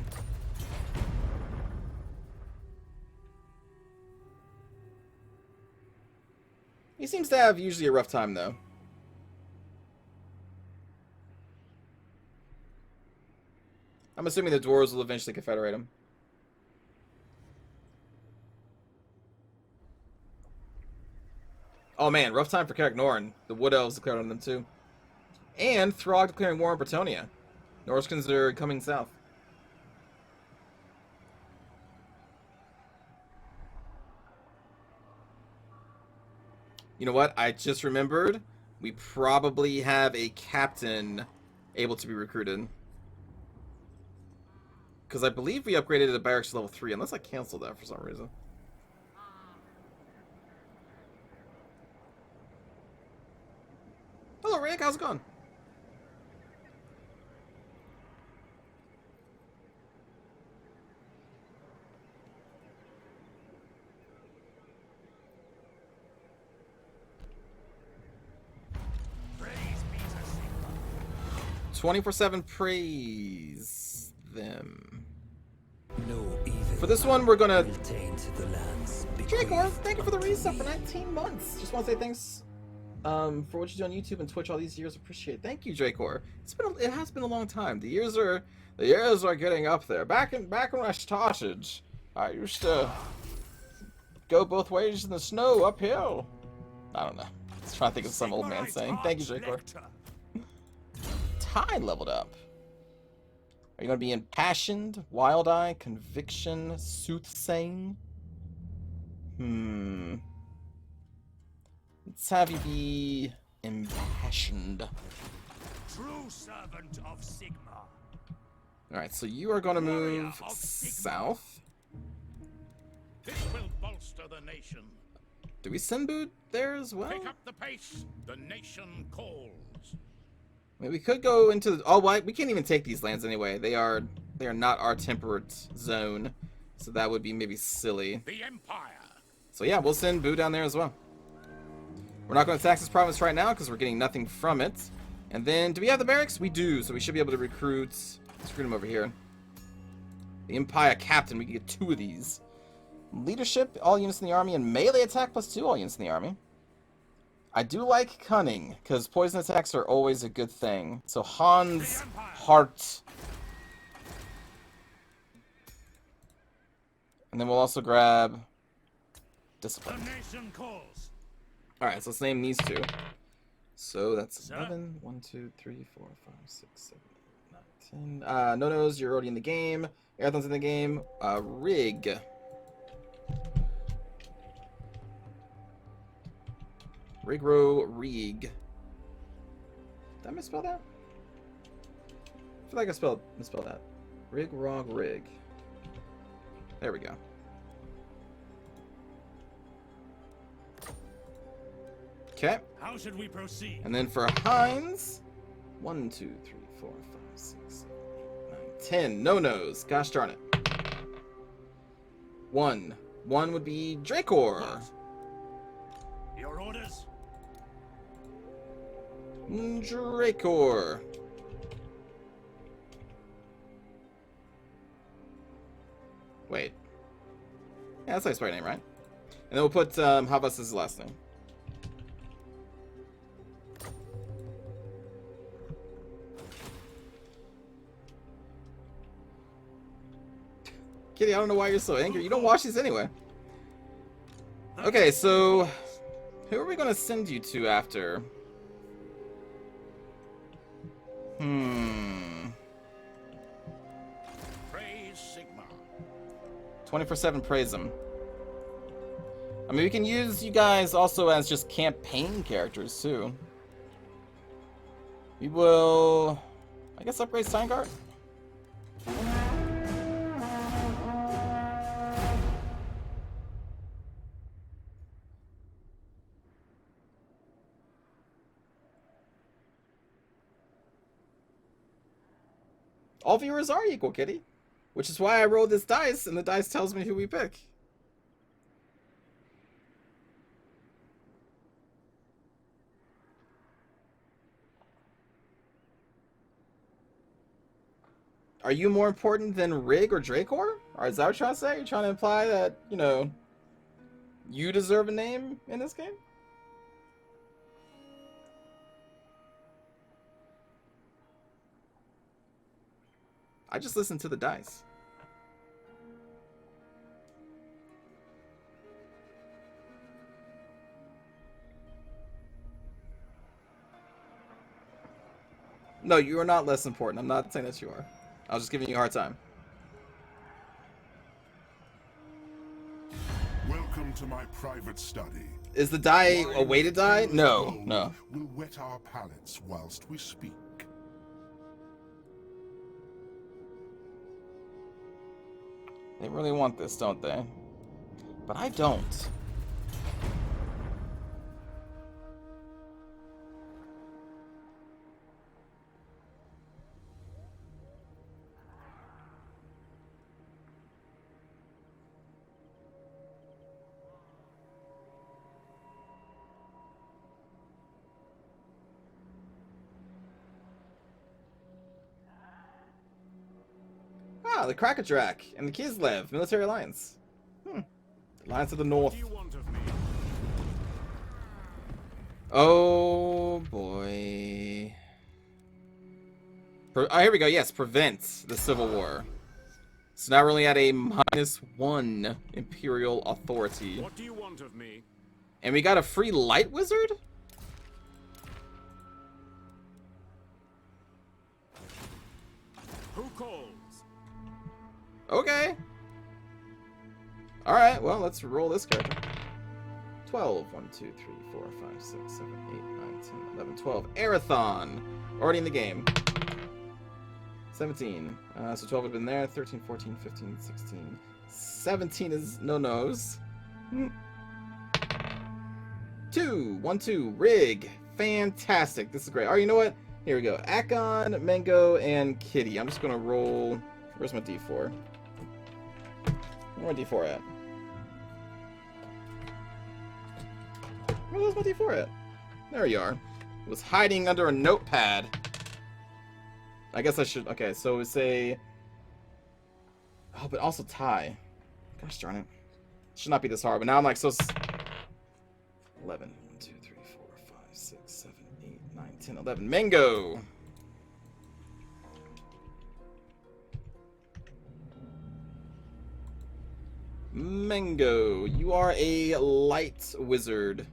He seems to have usually a rough time, though. I'm assuming the dwarves will eventually confederate him. Oh man, rough time for Carrick Norn. The Wood Elves declared on them too. And Throg declaring war on Bretonia. Norskins are coming south. You know what? I just remembered. We probably have a captain able to be recruited. Because I believe we upgraded the barracks to level 3, unless I canceled that for some reason. Hello, Rick. How's it going? Praise be to Sigmar. 24/7 praise them. No evil For this one, we're gonna... will taint the lands Dracor, thank you for the reset for 19 months. Just want to say thanks for what you do on YouTube and Twitch all these years. Appreciate it. Thank you, Dracor. It has been a long time. The years are getting up there. Back when I started, I used to go both ways in the snow, uphill. I don't know. I was trying to think of some old man Sigmarite saying. Thank you, Arch Jakor. Lecter. Tide leveled up. Are you going to be impassioned, wild eye, conviction, soothsaying? Let's have you be impassioned. True servant of Sigma. Alright, so you are going to Warrior move of Sigma. south. This will bolster the nation. Do we send Boot there as well? Pick up the pace. The nation calls. I mean, we could go into... Oh, why? We can't even take these lands anyway. They are not our temperate zone. So that would be maybe silly. The Empire. So yeah, we'll send Boo down there as well. We're not going to tax this province right now because we're getting nothing from it. And then, do we have the barracks? We do, so we should be able to recruit... Let's recruit him over here. The Empire Captain, we can get 2 of these. Leadership, all units in the army, and melee attack +2, all units in the army. I do like cunning, because poison attacks are always a good thing. So Hans Hart. And then we'll also grab discipline. The nation calls. Alright, so let's name these 2. So that's Sir? 11, 1, 2, 3, 4, 5, 6, 7, 8, 9, 10. No-nos, you're already in the game. Marathon's in the game. Rig. Rigro Rig. Did I misspell that? I feel like I misspelled that. Rig Rog Rig. There we go. Okay. How should we proceed? And then for Heinz, 1, 2, 3, 4, 5, 6, 7, 8, 9, 10. No-nos. Gosh darn it. 1. 1 would be Dracor. What? Your orders? Dracor. Wait. Yeah, that's like his right name, right? And then we'll put Havas as his last name. Kitty, I don't know why you're so angry. You don't watch these anyway. Okay, so who are we gonna send you to after? 24/7 praise him. I mean, we can use you guys also as just campaign characters, too. We will, I guess, upgrade Steingart. All viewers are equal, Kitty. Which is why I rolled this dice, and the dice tells me who we pick. Are you more important than Rig or Dracor? Or is that what you're trying to say? You're trying to imply that, you know, you deserve a name in this game? I just listened to the dice. No, you are not less important. I'm not saying that you are. I was just giving you a hard time. Welcome to my private study. Is the die a weighted die? No, no. Will whet our palates whilst we speak. They really want this, don't they? But I don't. Ah, the Krakadrak and the Kislev military alliance. Alliance of the North. What do you want of me? Oh boy. Oh, here we go. Yes, prevent the civil war. So now we're only at a -1 Imperial authority. What do you want of me? And we got a free light wizard? Who calls? Okay. Alright, well, let's roll this character. 12. 1, 2, 3, 4, 5, 6, 7, 8, 9, 10, 11, 12. Arathon. Already in the game. 17. So 12 would have been there. 13, 14, 15, 16. 17 is no-nos. 2. 1, 2. Rig. Fantastic. This is great. Alright, you know what? Here we go. Akon, Mango, and Kitty. I'm just going to roll... Where's my D4? Where's my D4 at? Where's my D4 at? There you are. It was hiding under a notepad. I guess I should... Okay, so we say... Oh, but also tie. Gosh darn it. Should not be this hard, but now I'm like so... 11. 1, 2, 3, 4, 5, 6, 7, 8, 9, 10, 11. Mango! Mango, you are a light wizard.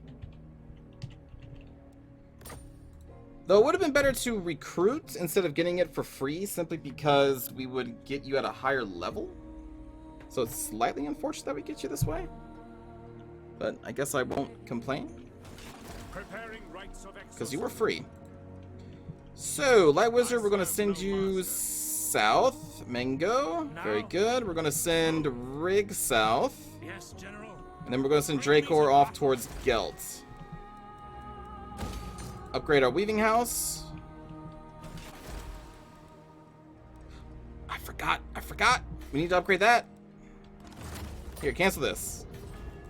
Though it would have been better to recruit instead of getting it for free, simply because we would get you at a higher level. So it's slightly unfortunate that we get you this way. But I guess I won't complain. Because you were free. So, Light Wizard, we're going to send you south. Mango, very good. We're going to send Rig south. Yes, General. And then we're going to send Dracor off towards Gelt. Upgrade our weaving house. I forgot. We need to upgrade that. Here, cancel this.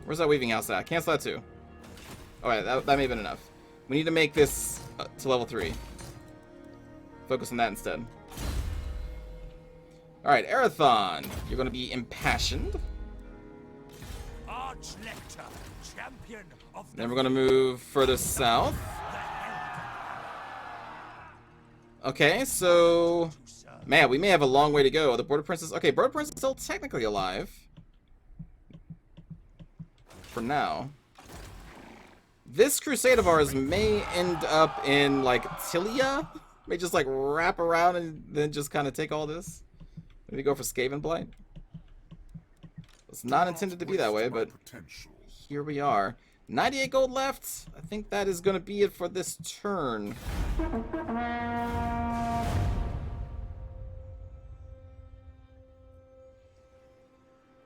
Where's that weaving house at? Cancel that too. Alright, that may have been enough. We need to make this to level 3. Focus on that instead. Alright, Arathon. You're going to be impassioned. Arch-Lector, champion of the... Then we're going to move further south. Okay, so... Man, we may have a long way to go. The Border Princess... Okay, Border Princess is still technically alive. For now. This crusade of ours may end up in, like, Tilia. May just, like, wrap around and then just kind of take all this. Maybe go for Skaven Blight. It's not intended to be that way, but here we are. 98 gold left. I think that is going to be it for this turn.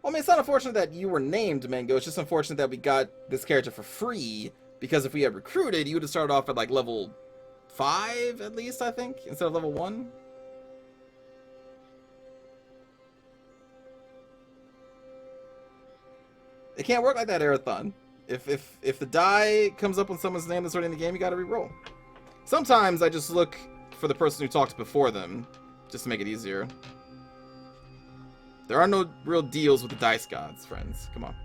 Well, I mean, it's not unfortunate that you were named, Mango. It's just unfortunate that we got this character for free. Because if we had recruited, you would have started off at, like, level 5, at least, I think, instead of level 1. It can't work like that, Arathon. If the die comes up on someone's name that's already in the game, you gotta re-roll. Sometimes I just look for the person who talked before them, just to make it easier. There are no real deals with the dice gods, friends. Come on.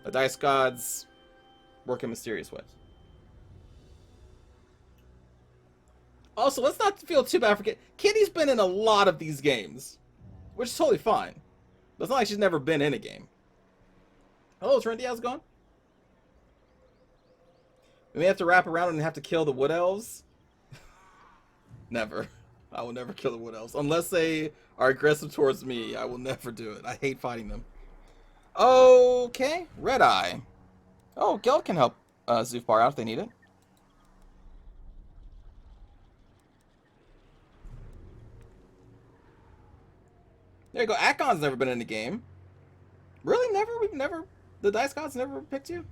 The dice gods work in mysterious ways. Also, let's not feel too bad for Kitty. Kitty's been in a lot of these games, which is totally fine. But it's not like she's never been in a game. Hello, Trendy, how's it going? We may have to wrap around and have to kill the Wood Elves. Never. I will never kill the Wood Elves. Unless they are aggressive towards me, I will never do it. I hate fighting them. Okay, Red Eye. Oh, Gelt can help Zufbar out if they need it. There you go. Akon's never been in the game. Really? Never? We've never... The Dice Gods never picked you?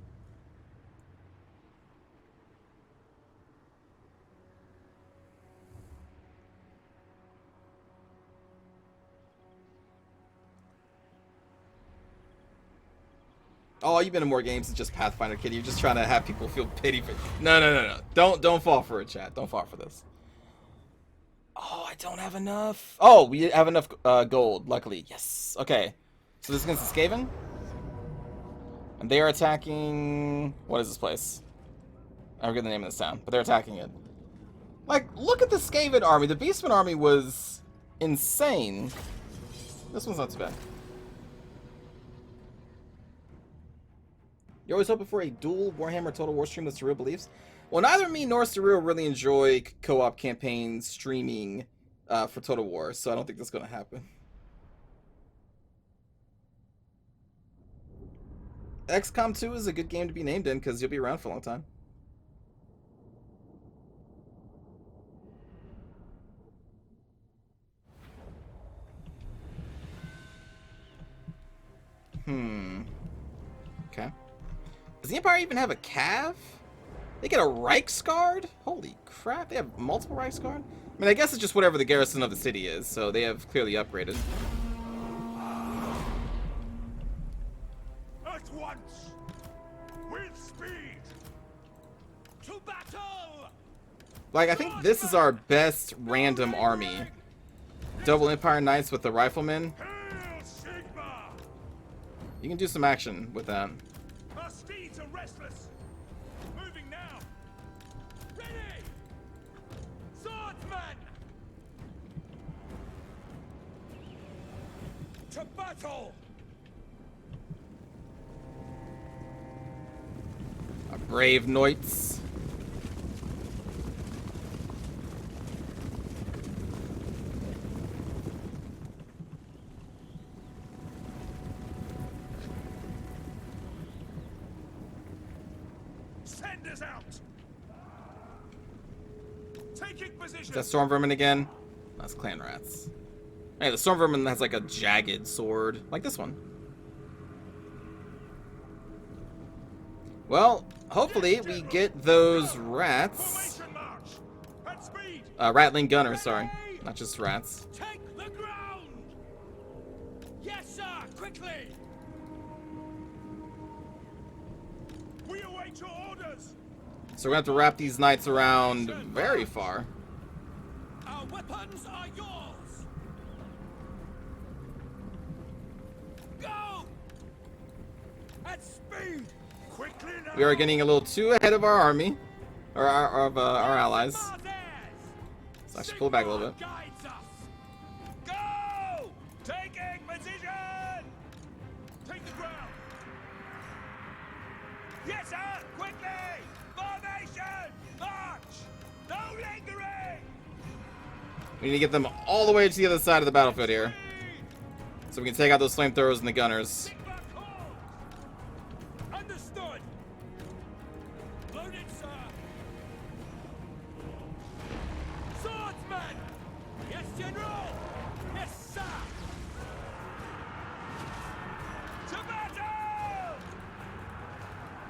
Oh, you've been in more games than just Pathfinder, Kitty. You're just trying to have people feel pity for you. No. Don't fall for it, chat. Don't fall for this. Oh, I don't have enough. Oh, we have enough gold, luckily. Yes. Okay. So this is against the Skaven. And they are attacking... What is this place? I forget the name of this town, but they're attacking it. Like, look at the Skaven army. The Beastmen army was insane. This one's not too bad. You're always hoping for a dual Warhammer Total War stream with surreal beliefs? Well, neither me nor Surreal really enjoy co-op campaign streaming for Total War, so I don't think that's going to happen. XCOM 2 is a good game to be named in because you'll be around for a long time. Okay. Does the Empire even have a cav? They get a Reichsguard? Holy crap, they have multiple Reichsguard? I mean, I guess it's just whatever the garrison of the city is, so they have clearly upgraded. At once! With speed! To battle! Like, I think this is our best random army. Double Empire Knights with the Riflemen. Hail Sigma! You can do some action with that. Our steeds are restless! Moving now! Ready! Swordsman! To battle! Our brave knights. Send us out! Taking position! Is that Storm Vermin again? That's Clan Rats. Hey, the Storm Vermin has like a jagged sword, like this one. Well, hopefully we get those rats. Formation march! At speed! Rattling gunners, sorry. Not just rats. Take the ground! Yes, sir! Quickly! We await your orders! So we're gonna have to wrap these knights around very far. Our weapons are yours! Go! At speed! Quickly now! We are getting a little too ahead of our army, or our allies. So I should pull back a little bit. Guides us. Go! Taking position! Take the ground! Yes, sir! Quickly! Formation! March! No lingering! We need to get them all the way to the other side of the battlefield here, so we can take out those flamethrowers and the gunners. Sigma call! Understood! Loaded, sir! Swordsman! Yes, General! Yes, sir! To battle!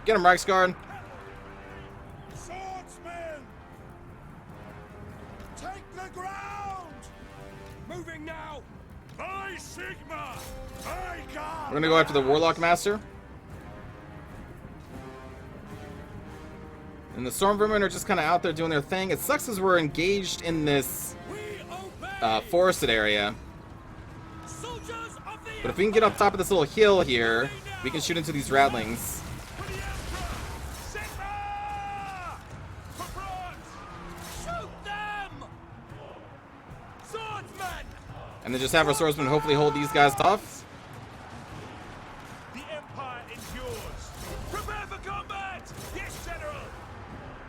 Get him, Reichsguard. Swordsman! Take the ground! Moving now! By Sigma! By God! We're gonna go after the Warlock Master. And the Storm Vermin are just kind of out there doing their thing. It sucks because we're engaged in this We obey! forested area. Soldiers of the But if we can get up top of this little hill here, we can shoot into these rattlings. For the Emperor! Sigma! For Franz! Shoot them! Swordsman! And then just have our swordsmen hopefully hold these guys off. The Empire endures! Prepare for combat! Yes, General!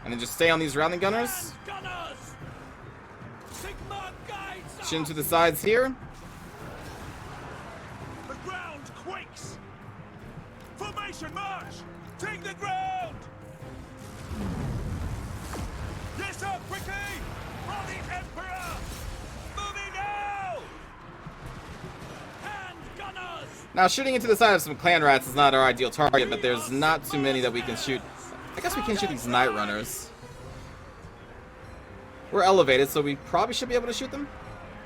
And then just stay on these rattling gunners. Gunners! Sigma guides us! Shoot into the sides here. The ground quakes! Formation march! Take the ground! Yes, sir! Quickly! For the Emperor! Moving now! Hand gunners! Now, shooting into the side of some clan rats is not our ideal target, but there's not too many that we can shoot. I guess we can shoot these night runners. We're elevated, so we probably should be able to shoot them.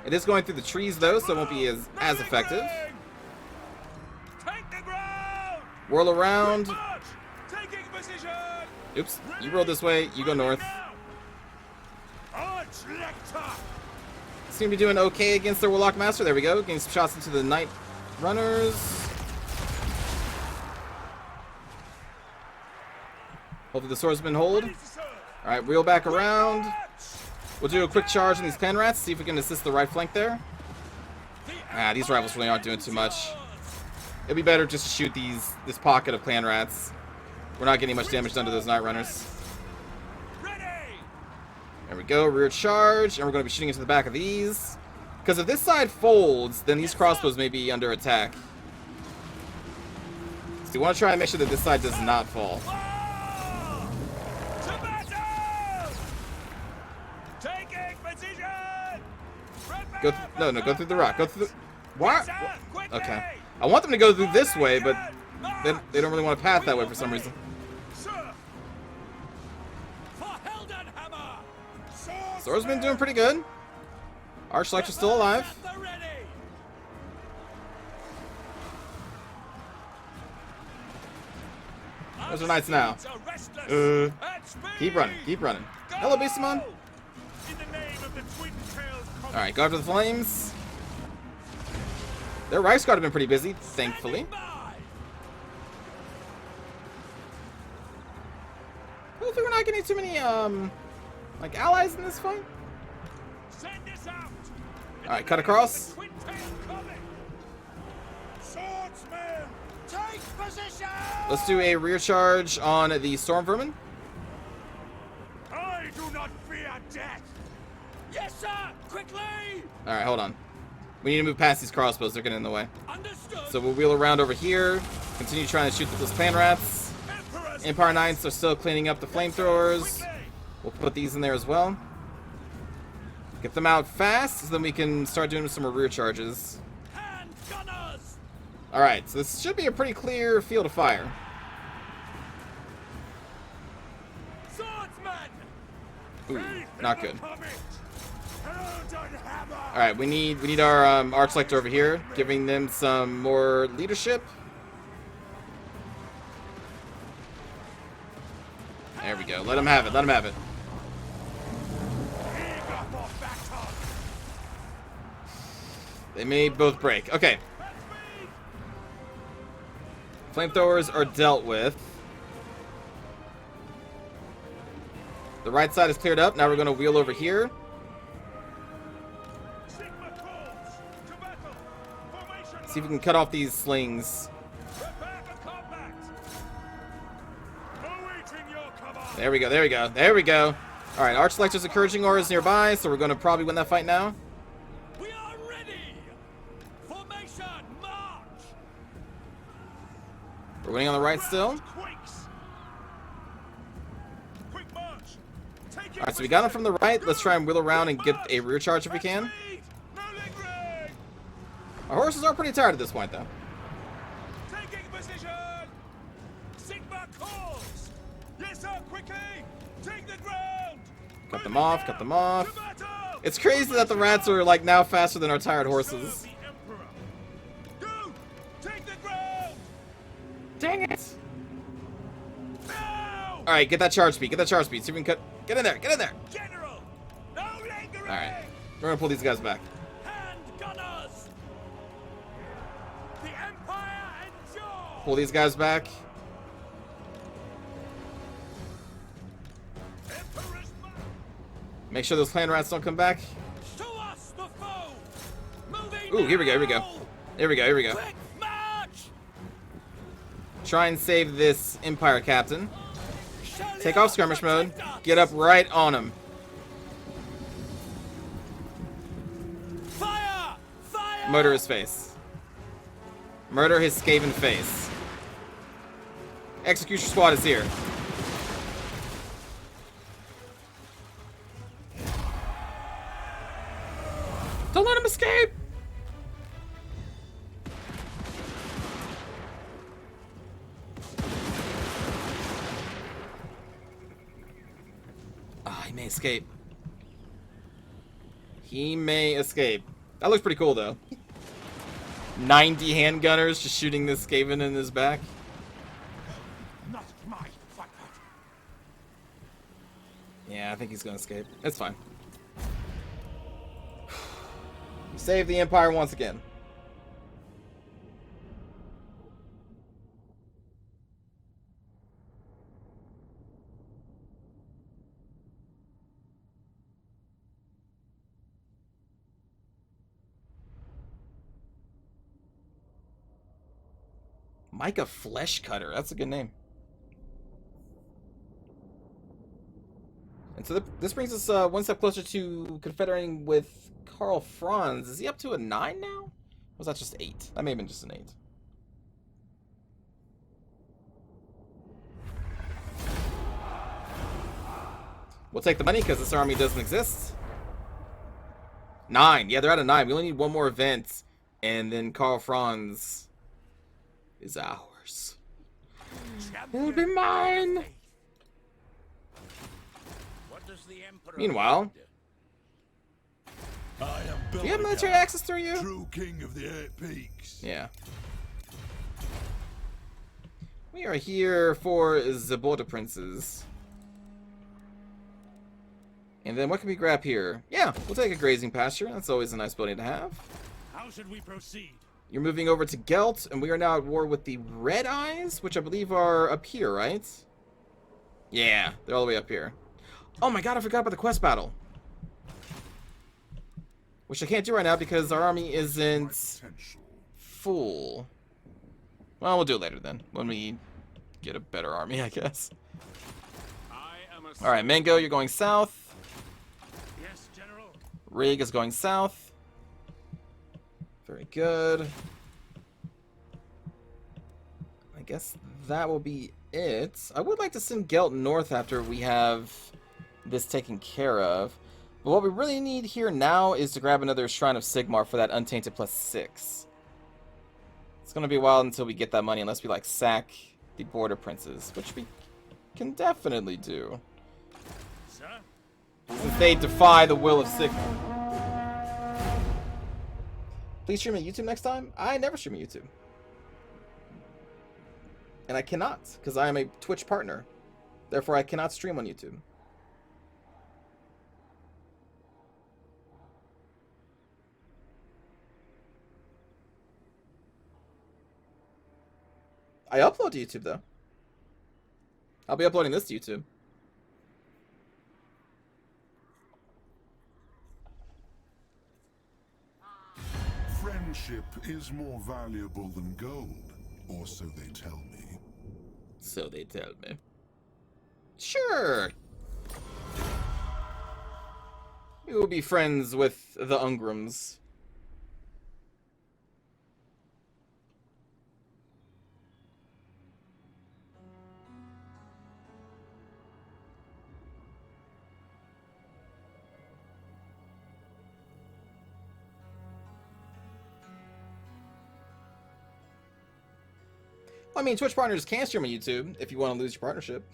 It is going through the trees, though, so it won't be as effective. Take the ground! Whirl around. March! Taking position! Oops, you roll this way, you go north. Elector! Seem to be doing okay against their Warlock Master. There we go, getting some shots into the night runners. Hopefully the swordsmen hold. Alright, reel back around. We'll do a quick charge on these clan rats, see if we can assist the right flank there. Ah, these rivals really aren't doing too much. It'd be better just to shoot this pocket of clan rats. We're not getting much damage done to those Night Runners. There we go, rear charge, and we're going to be shooting into the back of these. Because if this side folds, then these crossbows may be under attack. So you want to try and make sure that this side does not fall. Go no, go through the rock. Go through the... What? Okay. I want them to go through this way, but they don't really want to path that way for some reason. Swordsman doing pretty good. Arch-Elector's still alive. Those are knights now. Keep running, keep running. Hello, Beastmen. Alright, go after the flames. Their Reichsguard have been pretty busy, thankfully. Hopefully we're not getting too many, like, allies in this fight. Alright, cut across. Let's do a rear charge on the Storm Vermin. I do not fear death. Yes, sir. Quickly. All right, hold on. We need to move past these crossbows. They're getting in the way. Understood. So we'll wheel around over here. Continue trying to shoot those clan rats. Empire Knights are still cleaning up the flamethrowers. We'll put these in there as well. Get them out fast, so then we can start doing some rear charges. All right, so this should be a pretty clear field of fire. Ooh, not good. All right, we need our Arch-Elector over here, giving them some more leadership. There we go. Let them have it. Let them have it. They may both break. Okay. Flamethrowers are dealt with. The right side is cleared up. Now we're going to wheel over here. See if we can cut off these slings. There we go, there we go, there we go. Alright, Arch-Elector's encouraging auras nearby, so we're going to probably win that fight now. We are ready. Formation, march. We're winning on the right still. Alright, so we got him from the right. Let's try and wheel around and get a rear charge if we can. Our horses are pretty tired at this point, though. Taking position. Sigma calls. Yes, sir. Quickly. Take the ground. Cut them off. Cut them off. It's crazy that the rats are like now faster than our tired horses. Go. Take the ground. Dang it! Now. All right, get that charge speed. Get that charge speed. See if we can cut. Get in there. Get in there. General. No lingering. All right, we're gonna pull these guys back. Hand gunners. The Empire endures. Pull these guys back. Make sure those clan rats don't come back. To us, the foe. Moving. Ooh, here we go. Here we go. Here we go. Here we go. Quick march. Try and save this Empire captain. Take off skirmish mode. Get up right on him. Fire! Fire! Murder his face. Murder his Skaven face. Execution squad is here. Don't let him escape! Ah, he may escape. He may escape. That looks pretty cool, though. 90 handgunners just shooting this Skaven in his back. Not my fight. Yeah, I think he's gonna escape. It's fine. Save the Empire once again. Micah Flesh Cutter. That's a good name. And so this brings us one step closer to confederating with Karl Franz. Is he up to a 9 now? Or was that just 8? That may have been just an 8. We'll take the money because this army doesn't exist. 9. Yeah, they're at a 9. We only need one more event. And then Karl Franz is ours. It'll be mine. What does the Emperor Meanwhile, I am do you have military access through you? true king of the 8 peaks. Yeah. We are here for the border princes. And then what can we grab here? Yeah, we'll take a grazing pasture. That's always a nice building to have. How should we proceed? You're moving over to Gelt, and we are now at war with the Red Eyes, which I believe are up here, right? Yeah, they're all the way up here. Oh my god, I forgot about the quest battle. Which I can't do right now because our army isn't full. Well, we'll do it later then, when we get a better army, I guess. Alright, Mango, you're going south. Yes, General. Rig is going south. Very good. I guess that will be it. I would like to send Gelt north after we have this taken care of. But what we really need here now is to grab another Shrine of Sigmar for that Untainted +6. It's going to be a while until we get that money unless we, like, sack the Border Princes, which we can definitely do. Sir? Since they defy the will of Sigmar. Please stream at YouTube next time? I never stream at YouTube. And I cannot, because I am a Twitch partner. Therefore, I cannot stream on YouTube. I upload to YouTube, though. I'll be uploading this to YouTube. Friendship is more valuable than gold, or so they tell me. So they tell me. Sure. We will be friends with the Ungrams. I mean, Twitch partners can stream on YouTube if you want to lose your partnership.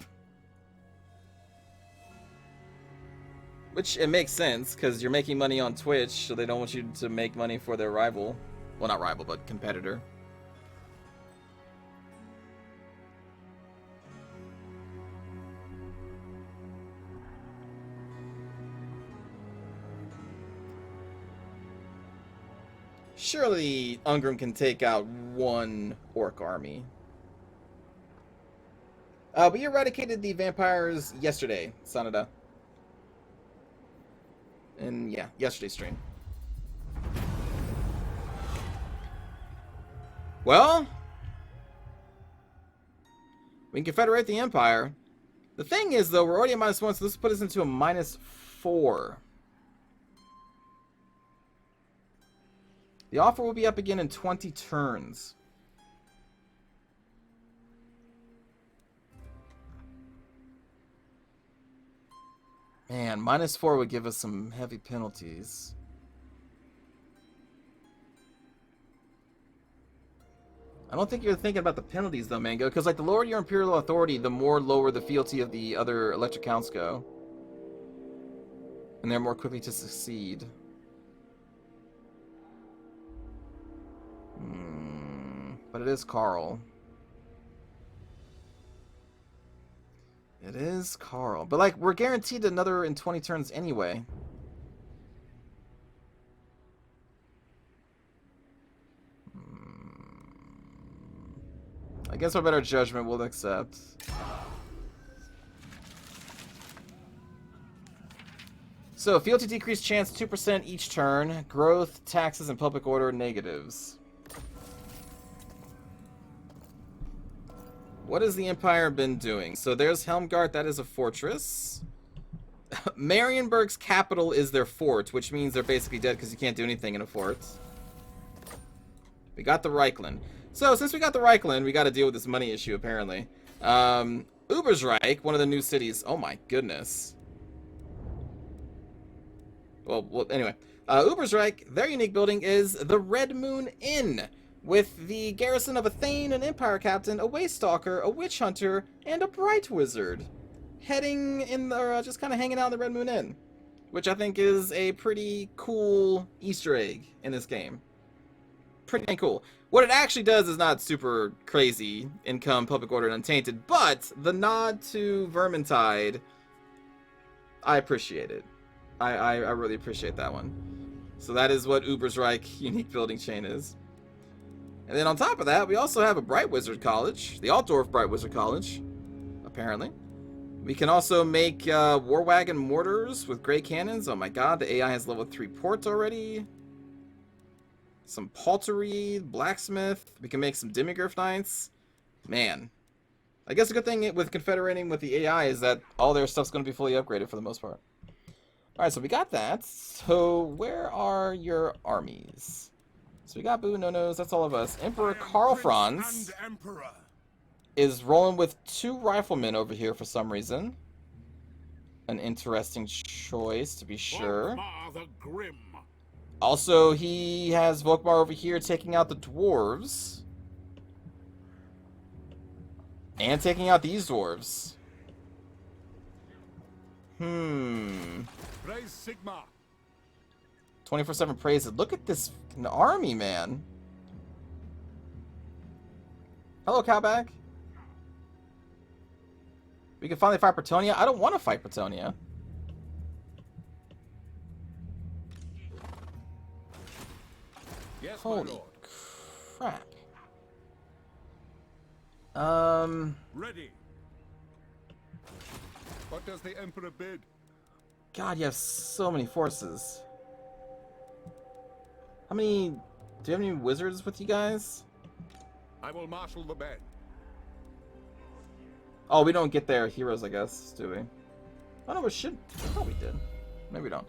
Which, it makes sense, because you're making money on Twitch, so they don't want you to make money for their rival. Well, not rival, but competitor. Surely, Ungram can take out one orc army. We eradicated the vampires yesterday, Sanada. And yeah, yesterday's stream. Well, we can confederate the Empire. The thing is, though, we're already at -1, so this will put us into a -4. The offer will be up again in 20 turns. Man, -4 would give us some heavy penalties. I don't think you're thinking about the penalties, though, Mango, because, like, the lower your Imperial authority, the more lower the fealty of the other Elector counts go. And they're more quickly to succeed. But it is Karl. It is Karl. But, like, we're guaranteed another in 20 turns anyway. I guess our better judgment will accept. So, fealty decrease chance 2% each turn. Growth, taxes, and public order negatives. What has the Empire been doing? So there's Helmgart, that is a fortress. Marienburg's capital is their fort, which means they're basically dead because you can't do anything in a fort. We got the Reichland. So since we got the Reichland, we got to deal with this money issue, apparently. Ubersreich, one of the new cities. Oh my goodness. Well anyway. Ubersreich, their unique building is the Red Moon Inn, with the garrison of a Thane, an Empire captain, a Waystalker, a Witch Hunter, and a Bright Wizard. Heading in the, just kind of hanging out in the Red Moon Inn. Which I think is a pretty cool Easter egg in this game. Pretty dang cool. What it actually does is not super crazy, income, public order, and untainted, but the nod to Vermintide, I appreciate it. I really appreciate that one. So that is what Ubersreich unique building chain is. And then on top of that, we also have a Bright Wizard College, the Altdorf Bright Wizard College, apparently. We can also make War Wagon mortars with great cannons. Oh my god, the AI has level 3 port already. Some Paltery, Blacksmith. We can make some Demigryph Knights. Man. I guess the good thing with Confederating with the AI is that all their stuff's going to be fully upgraded for the most part. Alright, so we got that. So where are your armies? So we got Boo No-Nos, that's all of us. Emperor Karl Franz is rolling with 2 riflemen over here for some reason. An interesting choice, to be sure. Also, he has Volkmar over here taking out the dwarves. And taking out these dwarves. 24/7 praise. Look at this army, man. Hello, Cowbag. We can finally fight Bretonia. I don't want to fight Bretonia. Yes, Holy crap. Ready. What does the Emperor bid? God, you have so many forces. How many... Do you have any wizards with you guys? I will marshal the men. Oh, we don't get their heroes, I guess, do we? Oh, no, we should. I thought we did. Maybe we don't.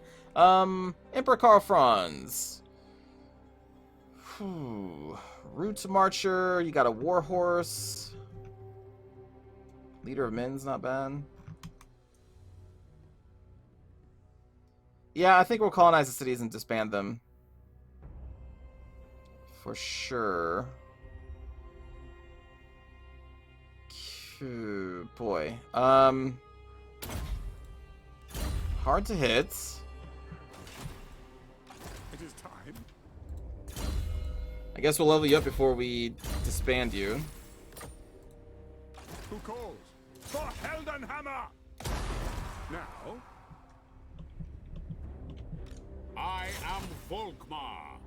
Emperor Karl Franz. Root Marcher. You got a Warhorse. Leader of Men's not bad. Yeah, I think we'll colonize the cities and disband them. For sure. Boy. Hard to hit. It is time. I guess we'll level you up before we disband you. Who calls? For Heldenhammer! Now. I am Volkmar.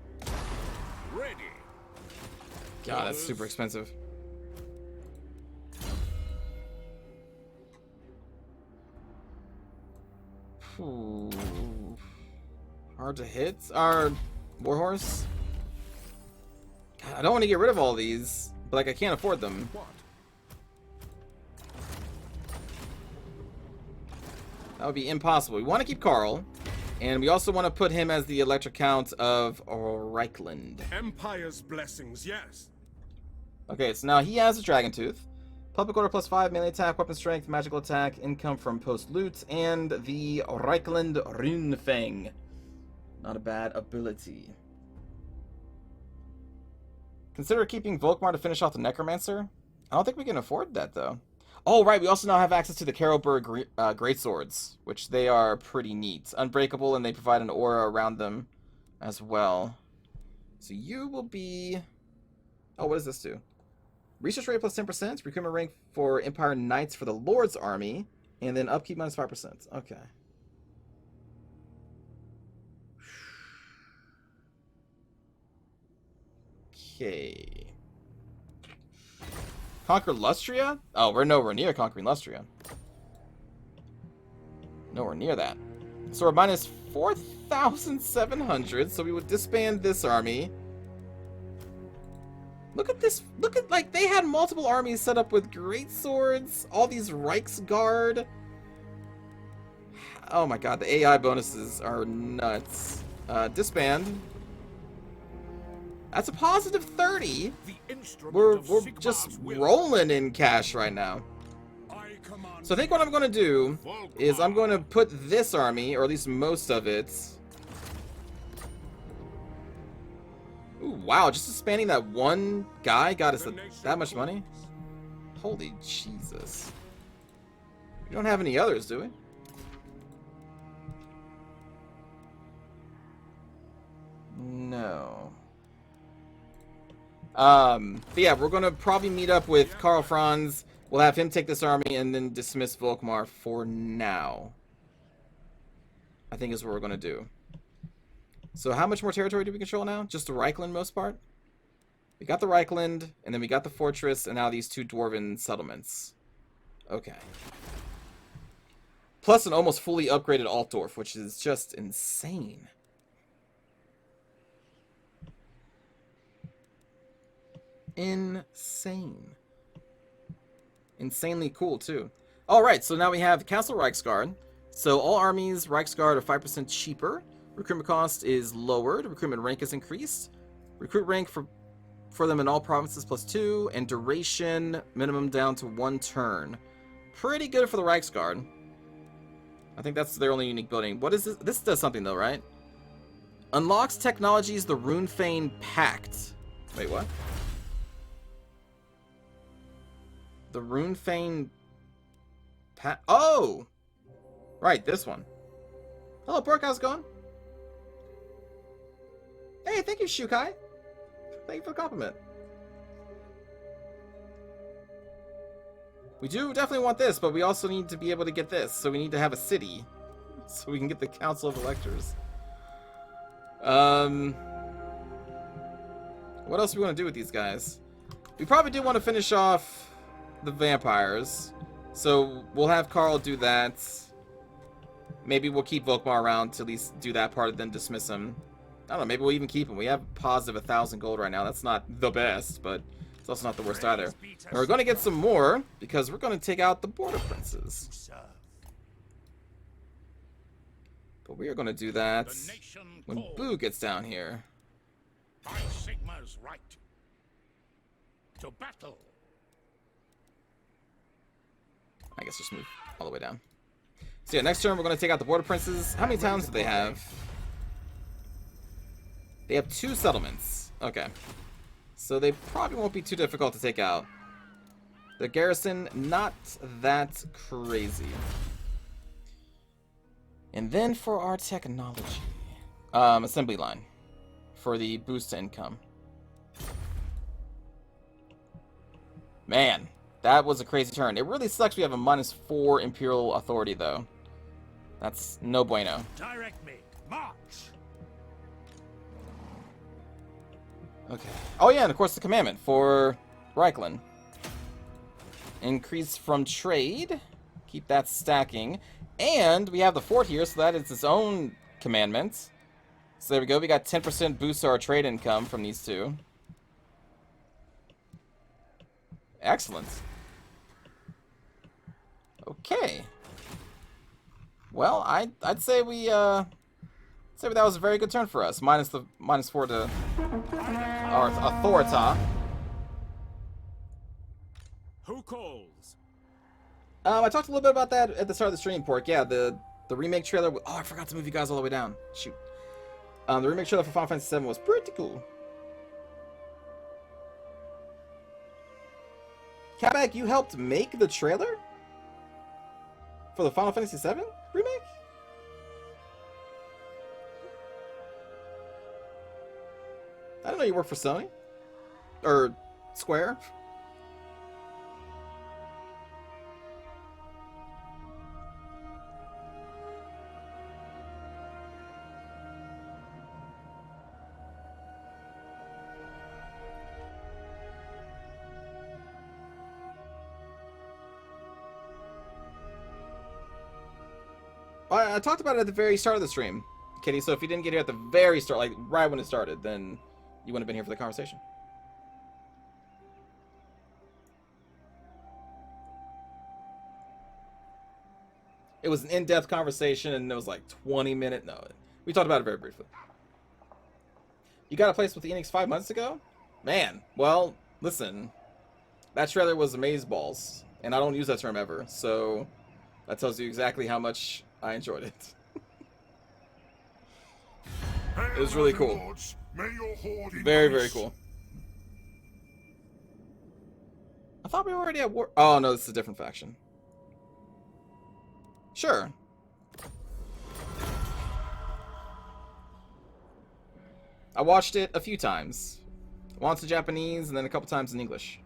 Ready. God, that's super expensive. Hard to hit. Our Warhorse. God, I don't want to get rid of all these, but like I can't afford them. What? That would be impossible. We want to keep Karl, and we also want to put him as the Elector Count of Reichland. Empire's blessings, yes. Okay, so now he has a Dragon Tooth. Public Order +5, melee attack, weapon strength, magical attack, income from post-loot, and the Reichland Runefang. Not a bad ability. Consider keeping Volkmar to finish off the Necromancer. I don't think we can afford that, though. Oh, right, we also now have access to the Karlberg Greatswords, which they are pretty neat. Unbreakable, and they provide an aura around them as well. So you will be... Oh, what does this do? Research rate +10%, recruitment rank for Empire Knights for the Lord's Army, and then upkeep -5%. Okay. Okay. Conquer Lustria? Oh, we're nowhere near conquering Lustria. Nowhere near that. So we're minus 4,700, so we would disband this army. Look at this. Look at, like, they had multiple armies set up with great swords, all these Reichsguard. Oh my god, the AI bonuses are nuts. Disband. That's a positive 30. We're just rolling in cash right now. So I think what I'm going to do is I'm going to put this army, or at least most of it. Ooh, wow, just expanding that one guy got us that much money? Holy Jesus. We don't have any others, do we? No. But yeah, we're gonna probably meet up with Karl Franz. We'll have him take this army and then dismiss Volkmar for now. I think is what we're gonna do. So how much more territory do we control now? Just the Reichland most part? We got the Reichland, and then we got the fortress, and now these two dwarven settlements. Okay. Plus an almost fully upgraded Altdorf, which is just insane. Insane. Insanely cool, too. Alright, so now we have Castle Reichsguard. So all armies, Reichsguard, are 5% cheaper. Recruitment cost is lowered. Recruitment rank is increased. Recruit rank for them in all provinces +2. And duration, minimum down to 1 turn. Pretty good for the Reichsguard. I think that's their only unique building. What is this? This does something, though, right? Unlocks technologies the Runefane Pact. Wait, what? The Runefane Pact. Oh! Right, this one. Hello, Pork. How's it going? Hey, thank you, Shukai. Thank you for the compliment. We do definitely want this, but we also need to be able to get this. So we need to have a city. So we can get the Council of Electors. What else do we want to do with these guys? We probably do want to finish off the vampires. So we'll have Karl do that. Maybe we'll keep Volkmar around to at least do that part and then dismiss him. I don't know, maybe we'll even keep him. We have positive 1,000 gold right now. That's not the best, but it's also not the worst either. And we're going to get some more because we're going to take out the border princes. But we are going to do that when Boo gets down here. By Sigma's right. To battle. I guess just move all the way down. So yeah, next turn we're going to take out the border princes. How many towns do they have? They have 2 settlements. Okay. So they probably won't be too difficult to take out. The garrison, not that crazy. And then for our technology. Assembly line. For the boost to income. Man, that was a crazy turn. It really sucks we have a -4 Imperial authority, though. That's no bueno. Direct me. March. Okay. Oh yeah, and of course the commandment for Reichland. Increase from trade. Keep that stacking. And we have the fort here, so that is its own commandment. So there we go. We got 10% boost to our trade income from these two. Excellent. Okay. Well, I'd say we that was a very good turn for us. Minus the -4 to our authorita. Who calls? I talked a little bit about that at the start of the stream, Pork. Yeah, the remake trailer. Oh, I forgot to move you guys all the way down. Shoot. The remake trailer for Final Fantasy VII was pretty cool. Catback, you helped make the trailer for the Final Fantasy VII remake? I didn't know you worked for Sony or Square. I talked about it at the very start of the stream, Kitty, so if you didn't get here at the very start, like right when it started, then you wouldn't have been here for the conversation. It was an in-depth conversation, and it was like 20-minute. No, we talked about it very briefly. You got a place with Enix 5 months ago? Man, well, listen. That trailer was amazeballs, and I don't use that term ever, so that tells you exactly how much I enjoyed it. It was really cool. Very, very cool. I thought we were already at war. Oh, no, this is a different faction. Sure. I watched it a few times. Once in Japanese and then a couple times in English.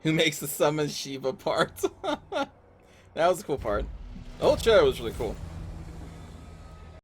Who makes the summon Shiva part? That was a cool part. The whole trailer was really cool.